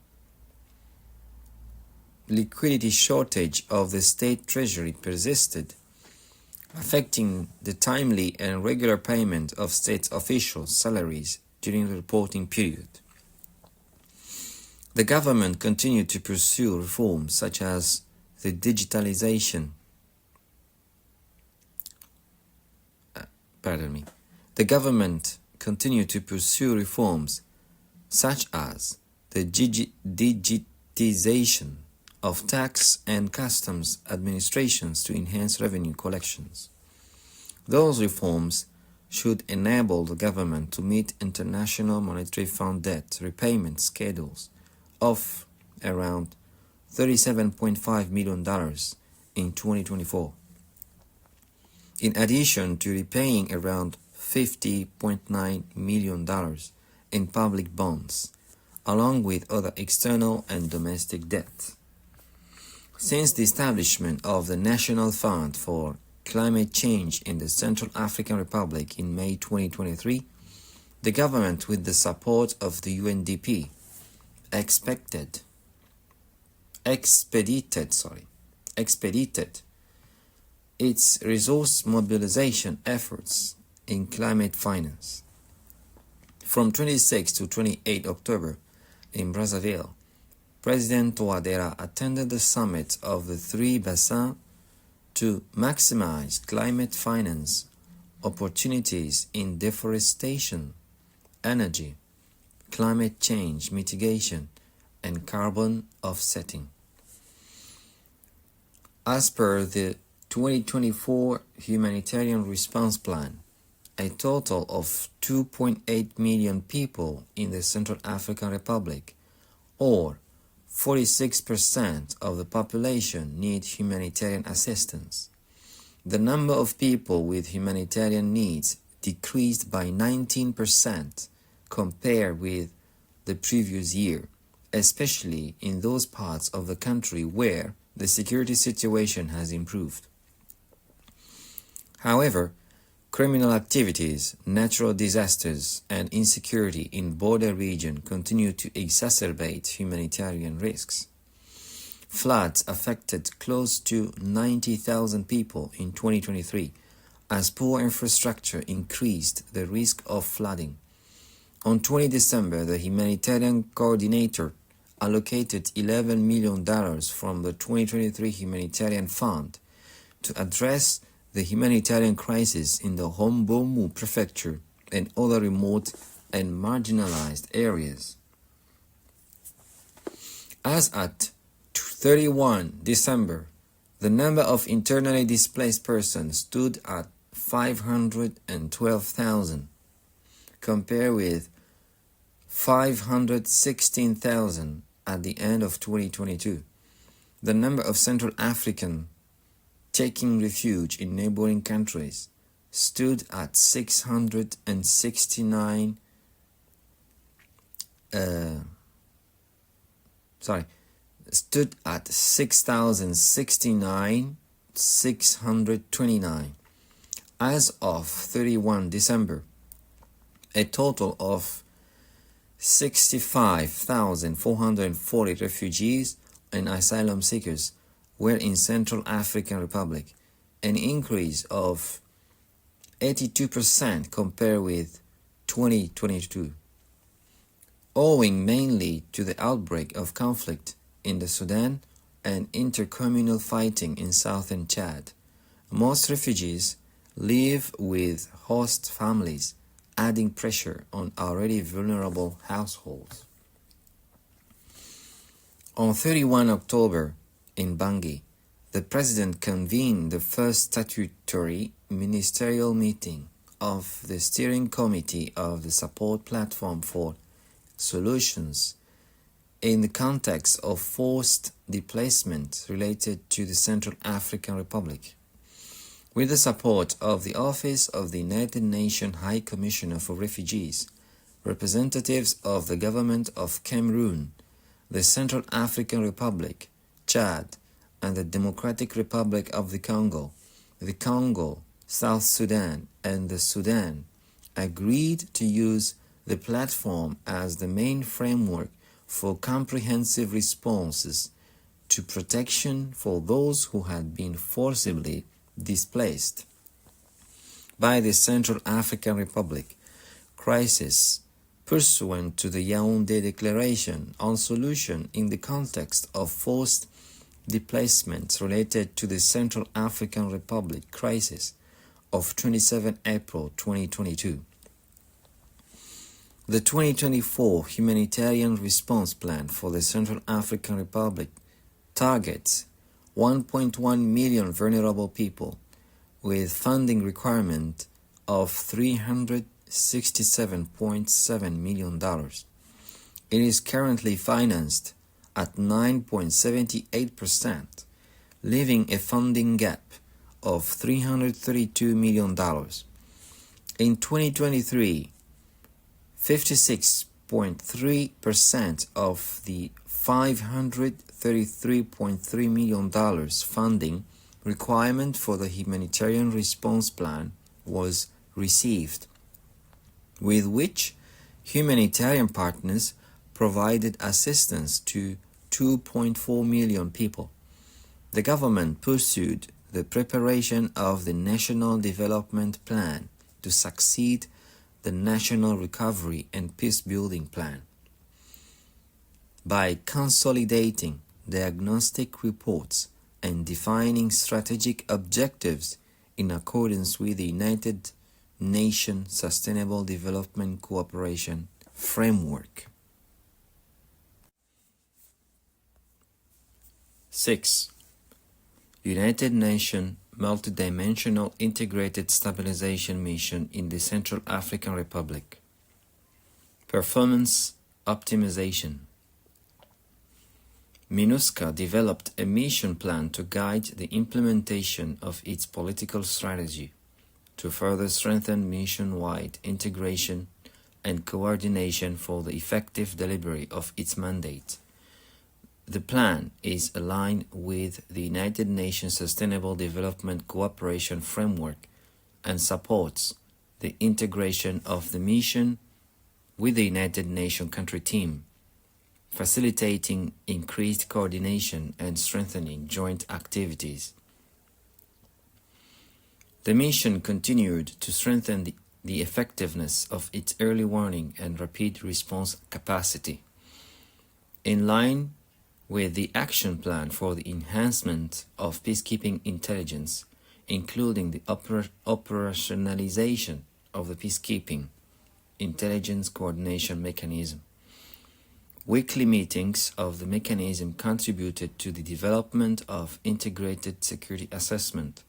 Liquidity shortage of the state treasury persisted, affecting the timely and regular payment of state officials' salaries during the reporting period. The government continued to pursue reforms such as the digitalization. The government continued to pursue reforms such as the digitization of tax and customs administrations to enhance revenue collections. Those reforms should enable the government to meet International Monetary Fund debt repayment schedules of around $37.5 million in 2024. In addition to repaying around $50.9 million in public bonds, along with other external and domestic debt. Since the establishment of the National Fund for Climate Change in the Central African Republic in May 2023, the government, with the support of the UNDP, expedited its resource mobilization efforts in climate finance. From 26 to 28 October in Brazzaville, President Touadéra attended the summit of the three bassins to maximize climate finance opportunities in deforestation, energy, climate change mitigation, and carbon offsetting. As per the 2024 Humanitarian Response Plan, a total of 2.8 million people in the Central African Republic, or 46% of the population, need humanitarian assistance. The number of people with humanitarian needs decreased by 19% compared with the previous year, especially in those parts of the country where the security situation has improved. However, criminal activities, natural disasters, and insecurity in border regions continue to exacerbate humanitarian risks. Floods affected close to 90,000 people in 2023, as poor infrastructure increased the risk of flooding. On 20 December, the humanitarian coordinator allocated $11 million from the 2023 Humanitarian Fund to address the humanitarian crisis in the Hombonu Prefecture and other remote and marginalized areas. As at 31 December, the number of internally displaced persons stood at 512,000, compared with 516,000 at the end of 2022. The number of Central Africans taking refuge in neighboring countries stood at 669,000 629. As of 31 December, a total of 65,440 refugees and asylum seekers were in Central African Republic, an increase of 82% compared with 2022, owing mainly to the outbreak of conflict in the Sudan and intercommunal fighting in southern Chad. Most refugees live with host families, adding pressure on already vulnerable households. On 31 October, in Bangui, the President convened the first statutory ministerial meeting of the Steering Committee of the Support Platform for Solutions in the context of forced displacement related to the Central African Republic. With the support of the Office of the United Nations High Commissioner for Refugees, representatives of the Government of Cameroon, the Central African Republic, Chad, and the Democratic Republic of the Congo, South Sudan, and the Sudan, agreed to use the platform as the main framework for comprehensive responses to protection for those who had been forcibly displaced by the Central African Republic crisis pursuant to the Yaoundé Declaration on Solution in the context of forced displacements related to the Central African Republic crisis of 27 April 2022. The 2024 Humanitarian Response Plan for the Central African Republic targets 1.1 million vulnerable people with funding requirement of $367.7 million. It is currently financed at 9.78%, leaving a funding gap of $332 million. In 2023, 56.3% of the $533.3 million funding requirement for the Humanitarian Response Plan was received, with which humanitarian partners provided assistance to 2.4 million people. The government pursued the preparation of the National Development Plan to succeed the National Recovery and Peace-Building Plan. By consolidating diagnostic reports and defining strategic objectives in accordance with the United Nations Sustainable Development Cooperation Framework. 6. United Nations Multidimensional Integrated Stabilization Mission in the Central African Republic. Performance optimization. MINUSCA developed a mission plan to guide the implementation of its political strategy to further strengthen mission-wide integration and coordination for the effective delivery of its mandate. The plan is aligned with the United Nations Sustainable Development Cooperation Framework and supports the integration of the mission with the United Nations country team, facilitating increased coordination and strengthening joint activities. The mission continued to strengthen the effectiveness of its early warning and rapid response capacity. In line with the action plan for the enhancement of peacekeeping intelligence, including the operationalization of the peacekeeping intelligence coordination mechanism. Weekly meetings of the mechanism contributed to the development of integrated security assessment,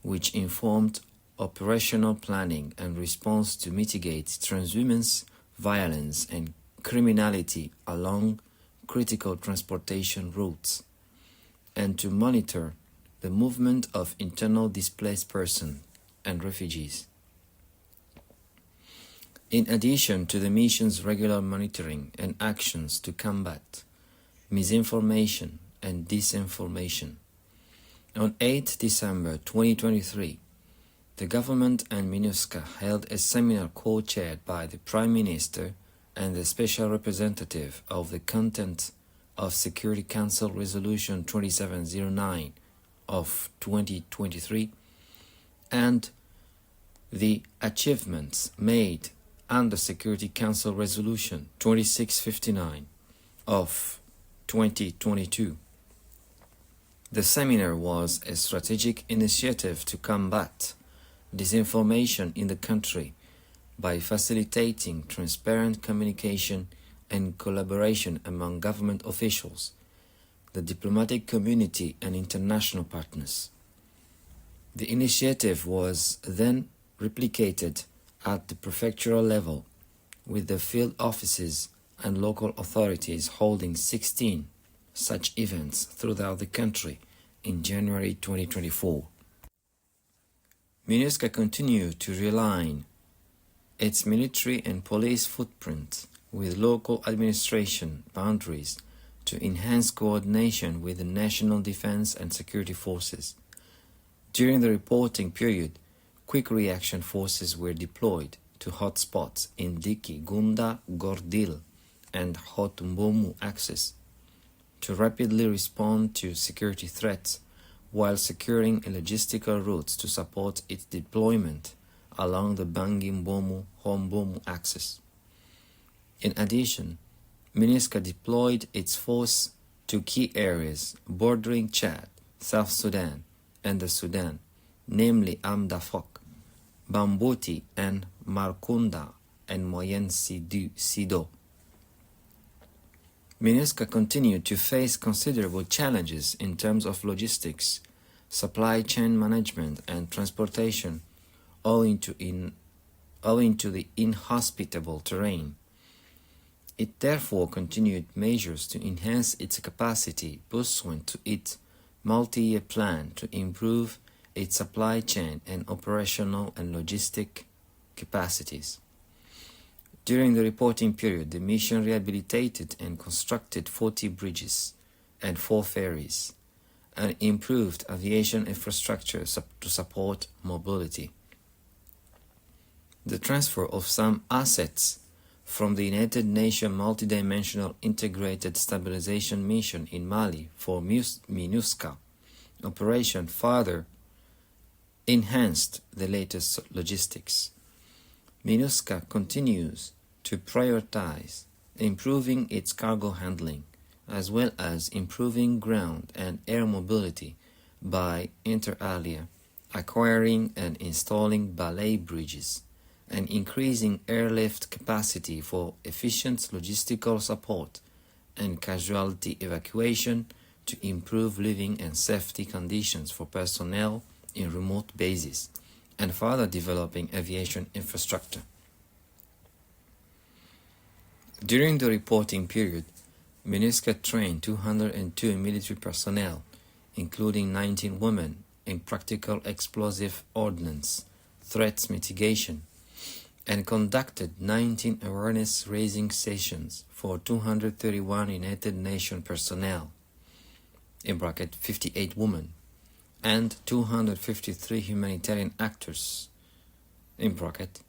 which informed operational planning and response to mitigate transhumance, violence, and criminality along critical transportation routes, and to monitor the movement of internal displaced persons and refugees. In addition to the mission's regular monitoring and actions to combat misinformation and disinformation, on 8 December 2023, the government and MINUSCA held a seminar co-chaired by the Prime Minister and the Special Representative of the Content of Security Council Resolution 2709 of 2023 and the achievements made under Security Council Resolution 2659 of 2022. The seminar was a strategic initiative to combat disinformation in the country by facilitating transparent communication and collaboration among government officials, the diplomatic community, and international partners. The initiative was then replicated at the prefectural level, with the field offices and local authorities holding 16 such events throughout the country in January 2024. MINUSCA continued to realign its military and police footprint with local administration boundaries to enhance coordination with the national defense and security forces. During the reporting period, quick reaction forces were deployed to hotspots in Diki, Gunda, Gordil, and Hot-Mbomu axis to rapidly respond to security threats while securing logistical routes to support its deployment along the Bangui-Mbomu-Hombomu axis. In addition, MINUSCA deployed its force to key areas bordering Chad, South Sudan, and the Sudan, namely Amdafok, Bambuti, and Markunda, and Moyen Sido. MINUSCA continued to face considerable challenges in terms of logistics, supply chain management, and transportation, owing to the inhospitable terrain. It therefore continued measures to enhance its capacity pursuant to its multi-year plan to improve its supply chain and operational and logistic capacities. During the reporting period, the mission rehabilitated and constructed 40 bridges and 4 ferries, and improved aviation infrastructure to support mobility. The transfer of some assets from the United Nations Multidimensional Integrated Stabilization Mission in Mali for MINUSCA operation further enhanced the latest logistics. MINUSCA continues to prioritize improving its cargo handling as well as improving ground and air mobility by, inter alia, acquiring and installing ballet bridges and increasing airlift capacity for efficient logistical support and casualty evacuation to improve living and safety conditions for personnel in remote bases, and further developing aviation infrastructure. During the reporting period, MINUSCA trained 202 military personnel, including 19 women, in practical explosive ordnance, threats mitigation, and conducted 19 awareness-raising sessions for 231 United Nations personnel, in bracket 58 women, and 253 humanitarian actors, in bracket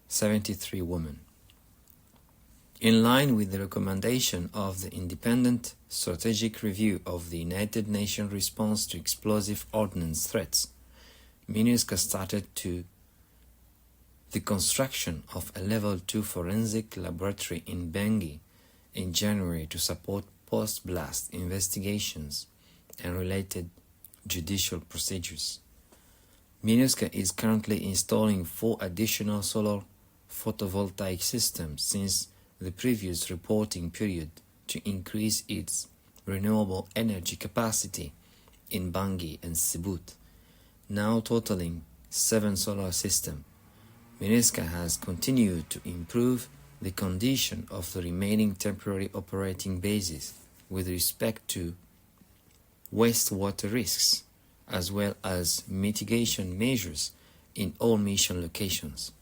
73 women. In line with the recommendation of the Independent Strategic Review of the United Nations Response to Explosive Ordnance Threats, MINUSCA started the construction of a Level 2 forensic laboratory in Bangui in January to support post-blast investigations and related judicial procedures. MINUSCA is currently installing 4 additional solar photovoltaic systems since the previous reporting period to increase its renewable energy capacity in Bangui and Sibut, now totaling 7 solar systems. MINUSCA has continued to improve the condition of the remaining temporary operating bases with respect to wastewater risks, as well as mitigation measures in all mission locations.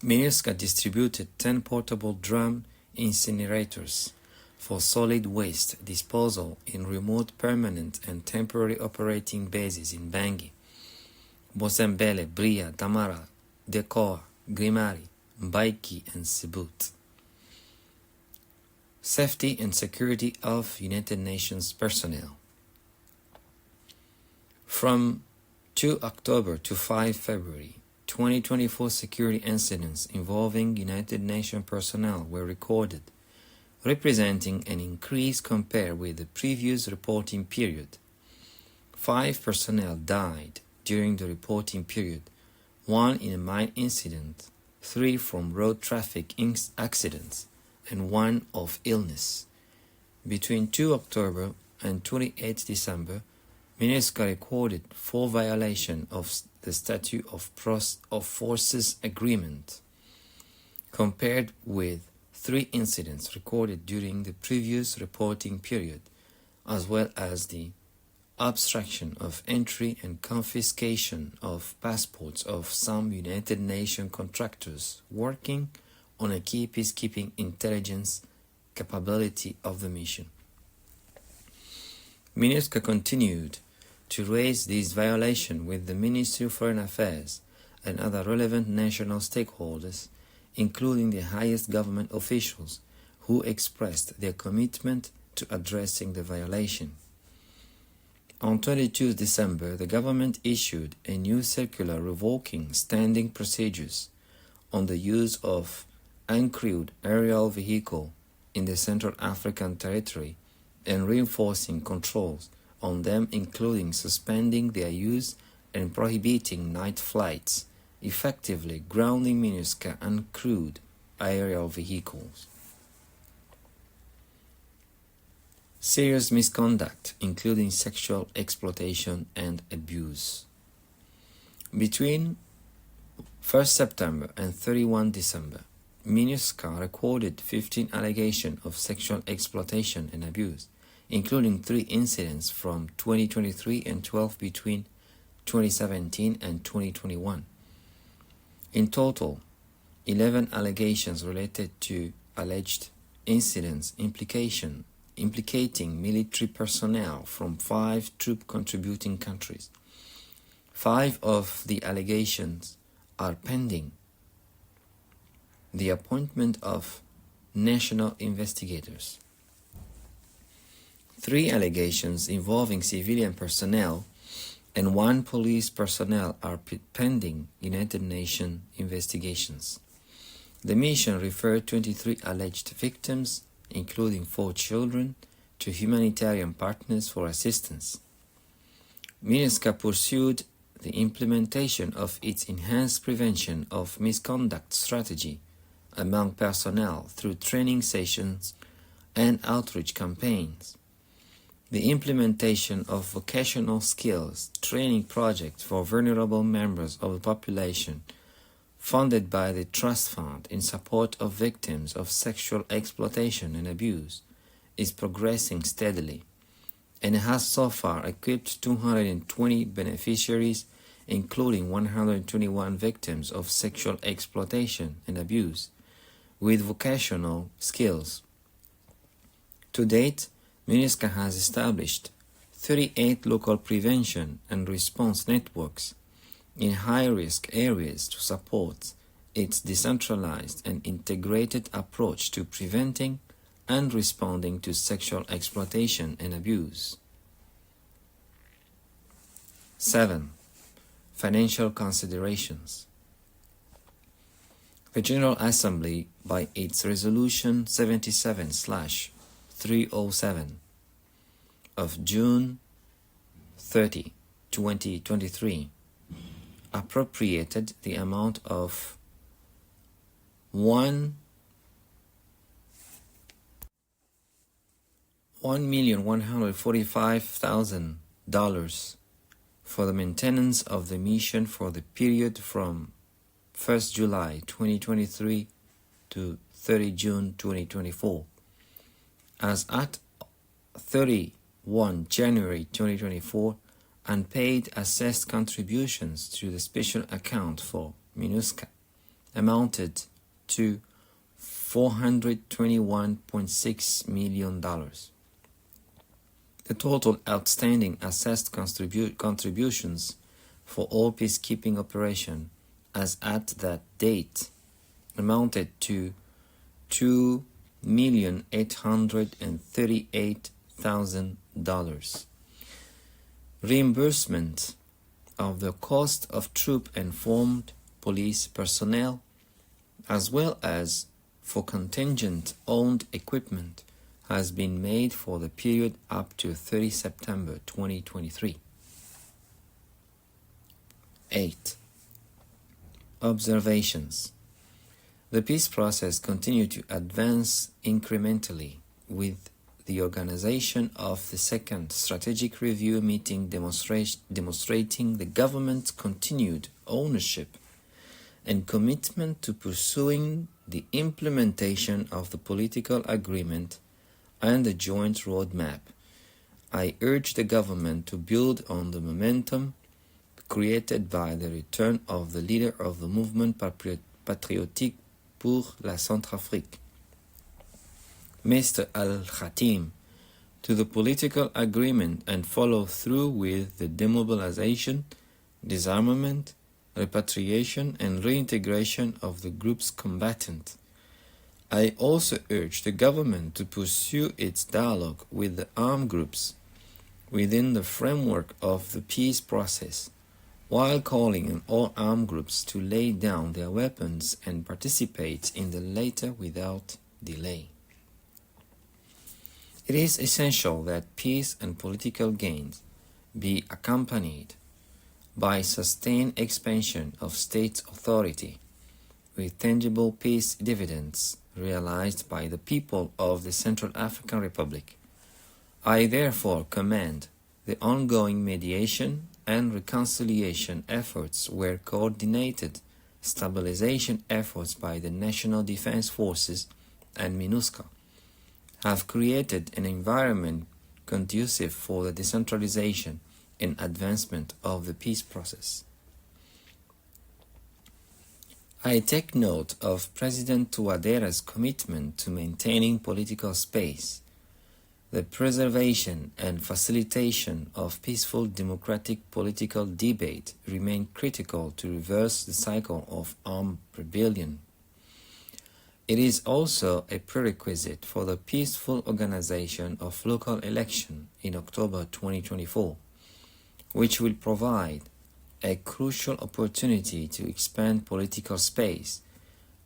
MINUSCA distributed 10 portable drum incinerators for solid waste disposal in remote permanent and temporary operating bases in Bangui, Bosembele, Bria, Damara, Dekor, Grimari, Mbaiki, and Sibut. Safety and security of United Nations personnel. From 2 October to 5 February 2024, security incidents involving United Nations personnel were recorded, representing an increase compared with the previous reporting period. 5 personnel died during the reporting period, 1 in a mine incident, 3 from road traffic accidents, and 1 of illness. Between 2 October and 28 December, MINUSCA recorded 4 violations of the Statute of Forces Agreement, compared with 3 incidents recorded during the previous reporting period, as well as the obstruction of entry and confiscation of passports of some United Nations contractors working on a key peacekeeping intelligence capability of the mission. MINUSCA continued to raise these violations with the Ministry of Foreign Affairs and other relevant national stakeholders, including the highest government officials, who expressed their commitment to addressing the violation. On 22 December, the government issued a new circular revoking standing procedures on the use of uncrewed aerial vehicle in the Central African Territory and reinforcing controls on them, including suspending their use and prohibiting night flights, effectively grounding MINUSCA uncrewed aerial vehicles. Serious misconduct, including sexual exploitation and abuse. Between 1 September and 31 December, MINUSCA recorded 15 allegations of sexual exploitation and abuse, including 3 incidents from 2023 and 12 between 2017 and 2021. In total, 11 allegations related to alleged incidents implicating military personnel from 5 troop-contributing countries. 5 of the allegations are pending the appointment of national investigators. 3 allegations involving civilian personnel and 1 police personnel are pending United Nations investigations. The mission referred 23 alleged victims, including 4 children, to humanitarian partners for assistance. MINUSCA pursued the implementation of its enhanced prevention of misconduct strategy among personnel through training sessions and outreach campaigns. The implementation of vocational skills training projects for vulnerable members of the population, funded by the Trust Fund in support of victims of sexual exploitation and abuse, is progressing steadily and has so far equipped 220 beneficiaries, including 121 victims of sexual exploitation and abuse, with vocational skills. To date, MINUSCA has established 38 local prevention and response networks in high-risk areas to support its decentralized and integrated approach to preventing and responding to sexual exploitation and abuse. 7. financial considerations. The General Assembly, by its Resolution 77/307 of June 30, 2023, appropriated the amount of $1,145,000 for the maintenance of the mission for the period from 1st July 2023 to 30 June 2024, as at 31 January 2024, unpaid assessed contributions to the special account for MINUSCA amounted to $421.6 million. The total outstanding assessed contributions for all peacekeeping operation as at that date amounted to $2,838,000. Reimbursement of the cost of troop and formed police personnel, as well as for contingent owned equipment, has been made for the period up to 30 September 2023. 8. Observations. The peace process continued to advance incrementally, with the organization of the second strategic review meeting demonstrating the government's continued ownership and commitment to pursuing the implementation of the political agreement and the joint roadmap. I urge the government to build on the momentum created by the return of the leader of the mouvement patriotique pour la Centrafrique, Mr. Al-Khatim, to the political agreement and follow through with the demobilization, disarmament, repatriation and reintegration of the group's combatants. I also urge the government to pursue its dialogue with the armed groups within the framework of the peace process, while calling on all armed groups to lay down their weapons and participate in the latter without delay. It is essential that peace and political gains be accompanied by sustained expansion of state authority, with tangible peace dividends realized by the people of the Central African Republic. I therefore commend the ongoing mediation and reconciliation efforts where coordinated stabilization efforts by the National Defense Forces and MINUSCA have created an environment conducive for the decentralization and advancement of the peace process. I take note of President Touadéra's commitment to maintaining political space. The preservation and facilitation of peaceful democratic political debate remain critical to reverse the cycle of armed rebellion. It is also a prerequisite for the peaceful organization of local election in October 2024, which will provide a crucial opportunity to expand political space,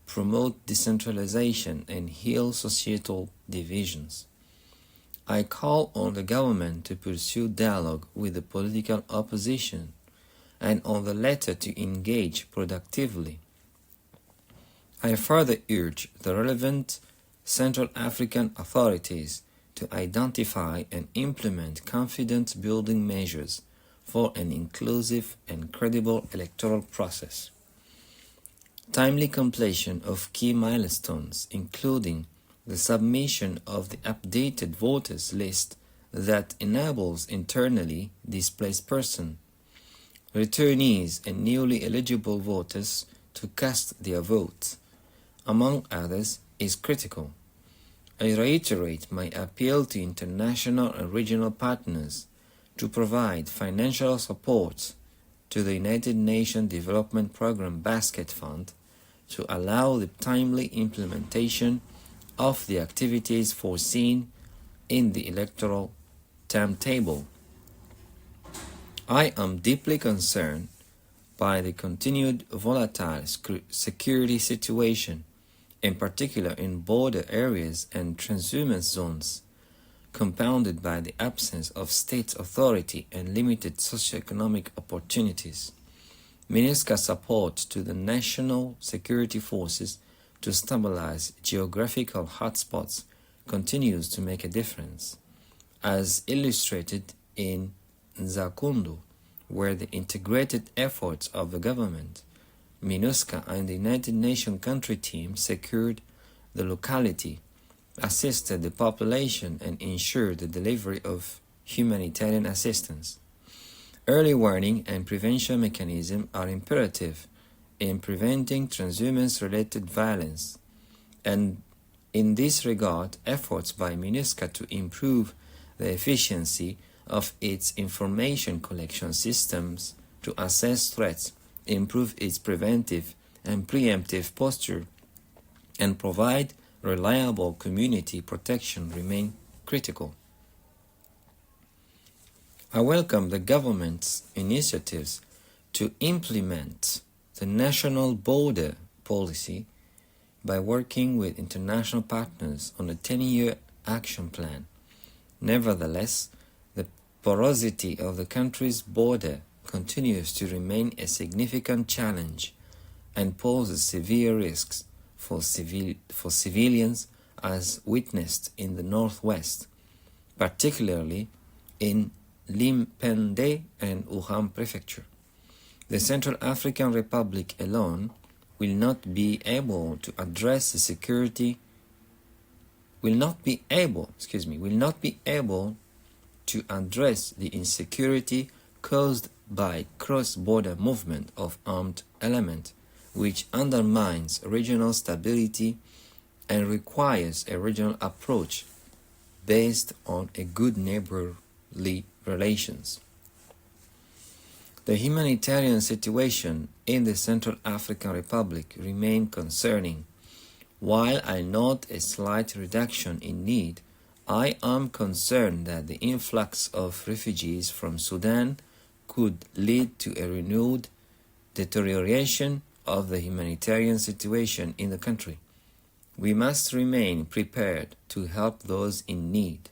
promote decentralization, and heal societal divisions. I call on the government to pursue dialogue with the political opposition and on the latter to engage productively. I further urge the relevant Central African authorities to identify and implement confidence-building measures for an inclusive and credible electoral process. Timely completion of key milestones, including the submission of the updated voters list that enables internally displaced persons, returnees, and newly eligible voters to cast their votes, among others, is critical. I reiterate my appeal to international and regional partners to provide financial support to the United Nations Development Programme Basket Fund to allow the timely implementation of the activities foreseen in the electoral timetable. I am deeply concerned by the continued volatile security situation, in particular in border areas and transhumance zones, compounded by the absence of state authority and limited socioeconomic opportunities. MINUSCA's support to the national security forces to stabilize geographical hotspots continues to make a difference, as illustrated in Nzakundu, where the integrated efforts of the government, MINUSCA and the United Nations country team secured the locality, assisted the population and ensured the delivery of humanitarian assistance. Early warning and prevention mechanisms are imperative in preventing transhumance-related violence, and in this regard, efforts by MINUSCA to improve the efficiency of its information collection systems to assess threats, improve its preventive and preemptive posture, and provide reliable community protection remain critical. I welcome the government's initiatives to implement the national border policy by working with international partners on a 10-year action plan. Nevertheless, the porosity of the country's border continues to remain a significant challenge and poses severe risks for civilians, as witnessed in the northwest, particularly in Limpende and Wuhan Prefecture. The Central African Republic alone will not be able to address the security will not be able to address the insecurity caused by cross-border movement of armed elements, which undermines regional stability and requires a regional approach based on a good neighborly relations. The humanitarian situation in the Central African Republic remains concerning. While I note a slight reduction in need, I am concerned that the influx of refugees from Sudan could lead to a renewed deterioration of the humanitarian situation in the country. We must remain prepared to help those in need.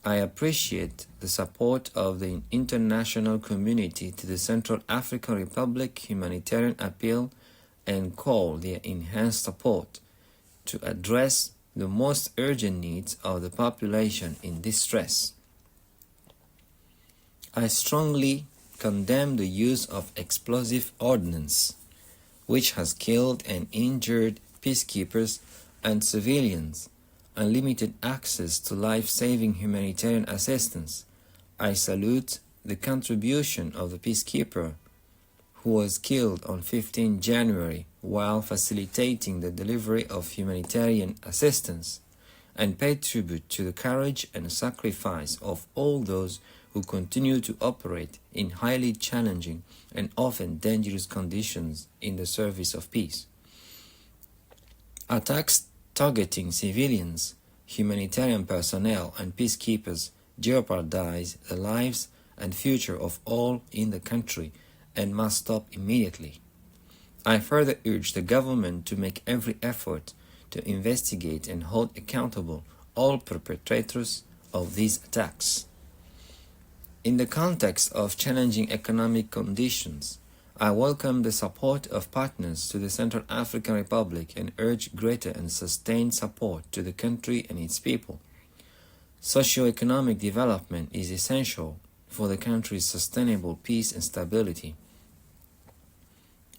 I appreciate the support of the international community to the Central African Republic humanitarian appeal and call their enhanced support to address the most urgent needs of the population in distress. I strongly condemn the use of explosive ordnance, which has killed and injured peacekeepers and civilians, and limited access to life-saving humanitarian assistance. I salute the contribution of the peacekeeper who was killed on 15 January while facilitating the delivery of humanitarian assistance, and pay tribute to the courage and sacrifice of all those who continue to operate in highly challenging and often dangerous conditions in the service of peace. Attacks targeting civilians, humanitarian personnel, and peacekeepers jeopardize the lives and future of all in the country and must stop immediately. I further urge the government to make every effort to investigate and hold accountable all perpetrators of these attacks. In the context of challenging economic conditions, I welcome the support of partners to the Central African Republic and urge greater and sustained support to the country and its people. Socio-economic development is essential for the country's sustainable peace and stability.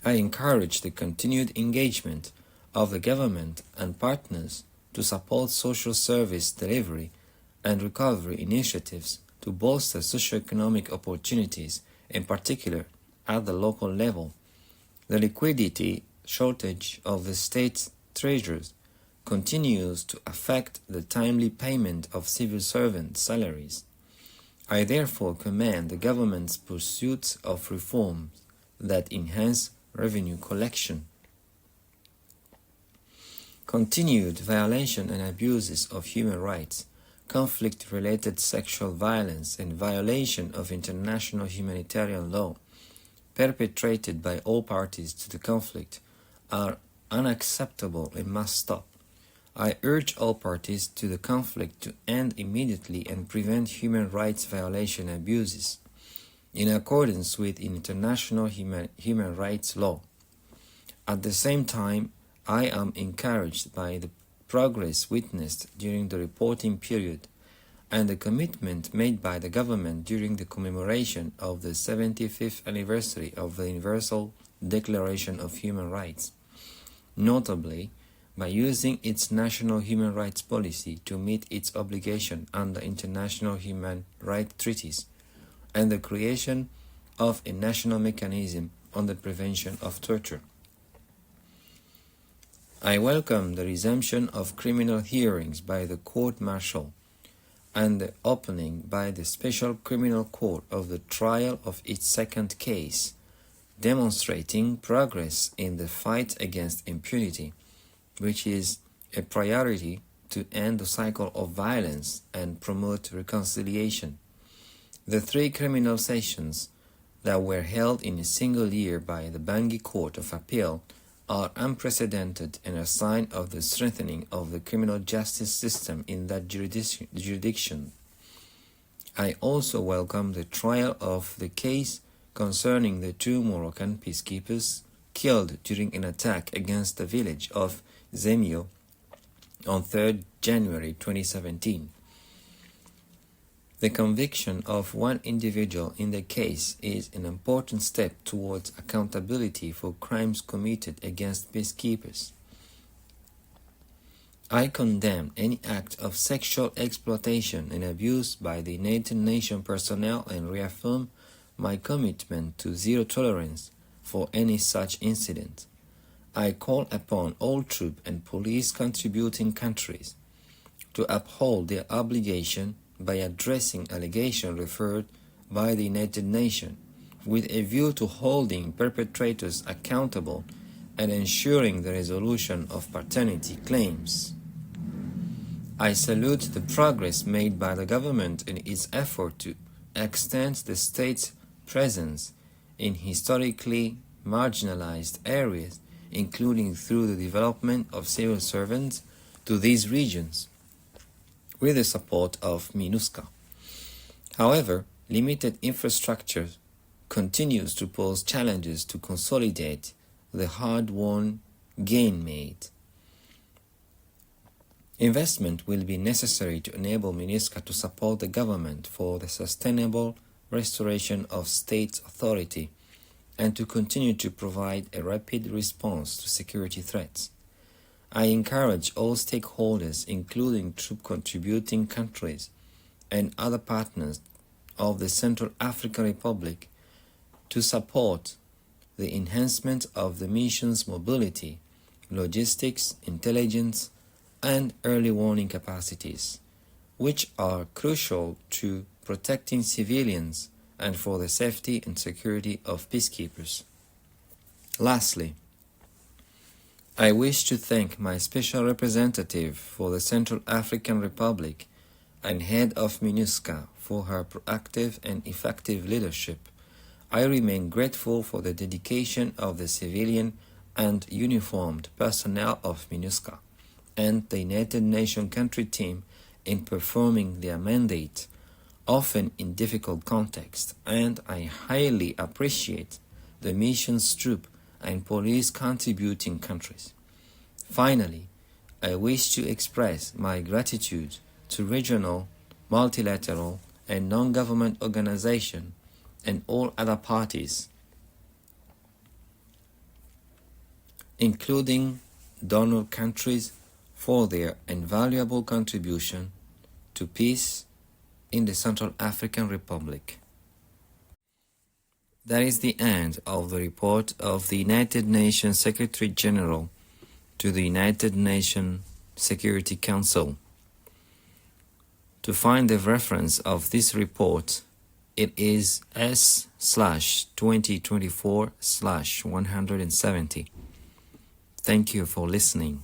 I encourage the continued engagement of the government and partners to support social service delivery and recovery initiatives to bolster socio-economic opportunities, in particular at the local level. The liquidity shortage of the state's treasurers continues to affect the timely payment of civil servant salaries. I therefore commend the government's pursuits of reforms that enhance revenue collection. Continued violation and abuses of human rights, conflict-related sexual violence, and violation of international humanitarian law perpetrated by all parties to the conflict are unacceptable and must stop. I urge all parties to the conflict to end immediately and prevent human rights violation abuses in accordance with international human rights law. At the same time, I am encouraged by the progress witnessed during the reporting period and the commitment made by the government during the commemoration of the 75th anniversary of the Universal Declaration of Human Rights, notably by using its national human rights policy to meet its obligation under international human rights treaties, and the creation of a national mechanism on the prevention of torture. I welcome the resumption of criminal hearings by the court-martial and the opening by the Special Criminal Court of the trial of its second case, demonstrating progress in the fight against impunity, which is a priority to end the cycle of violence and promote reconciliation. The 3 criminal sessions that were held in a single year by the Bangui Court of Appeal are unprecedented and a sign of the strengthening of the criminal justice system in that jurisdiction. I also welcome the trial of the case concerning the 2 Moroccan peacekeepers killed during an attack against the village of Zemio on 3 January 2017. The conviction of one individual in the case is an important step towards accountability for crimes committed against peacekeepers. I condemn any act of sexual exploitation and abuse by the United Nations personnel and reaffirm my commitment to zero tolerance for any such incident. I call upon all troop and police contributing countries to uphold their obligation by addressing allegations referred by the United Nations with a view to holding perpetrators accountable and ensuring the resolution of paternity claims. I salute the progress made by the government in its effort to extend the state's presence in historically marginalized areas, including through the development of civil servants to these regions, with the support of MINUSCA. However, limited infrastructure continues to pose challenges to consolidate the hard-won gain made. Investment will be necessary to enable MINUSCA to support the government for the sustainable restoration of state authority and to continue to provide a rapid response to security threats. I encourage all stakeholders, including troop contributing countries and other partners of the Central African Republic, to support the enhancement of the mission's mobility, logistics, intelligence, and early warning capacities, which are crucial to protecting civilians and for the safety and security of peacekeepers. Lastly, I wish to thank my Special Representative for the Central African Republic and Head of MINUSCA for her proactive and effective leadership. I remain grateful for the dedication of the civilian and uniformed personnel of MINUSCA and the United Nations country team in performing their mandate, often in difficult contexts, and I highly appreciate the mission's troop and police contributing countries. Finally, I wish to express my gratitude to regional, multilateral, and non-government organizations and all other parties, including donor countries, for their invaluable contribution to peace in the Central African Republic. That is the end of the report of the United Nations Secretary General to the United Nations Security Council. To find the reference of this report, it is S/2024/170. Thank you for listening.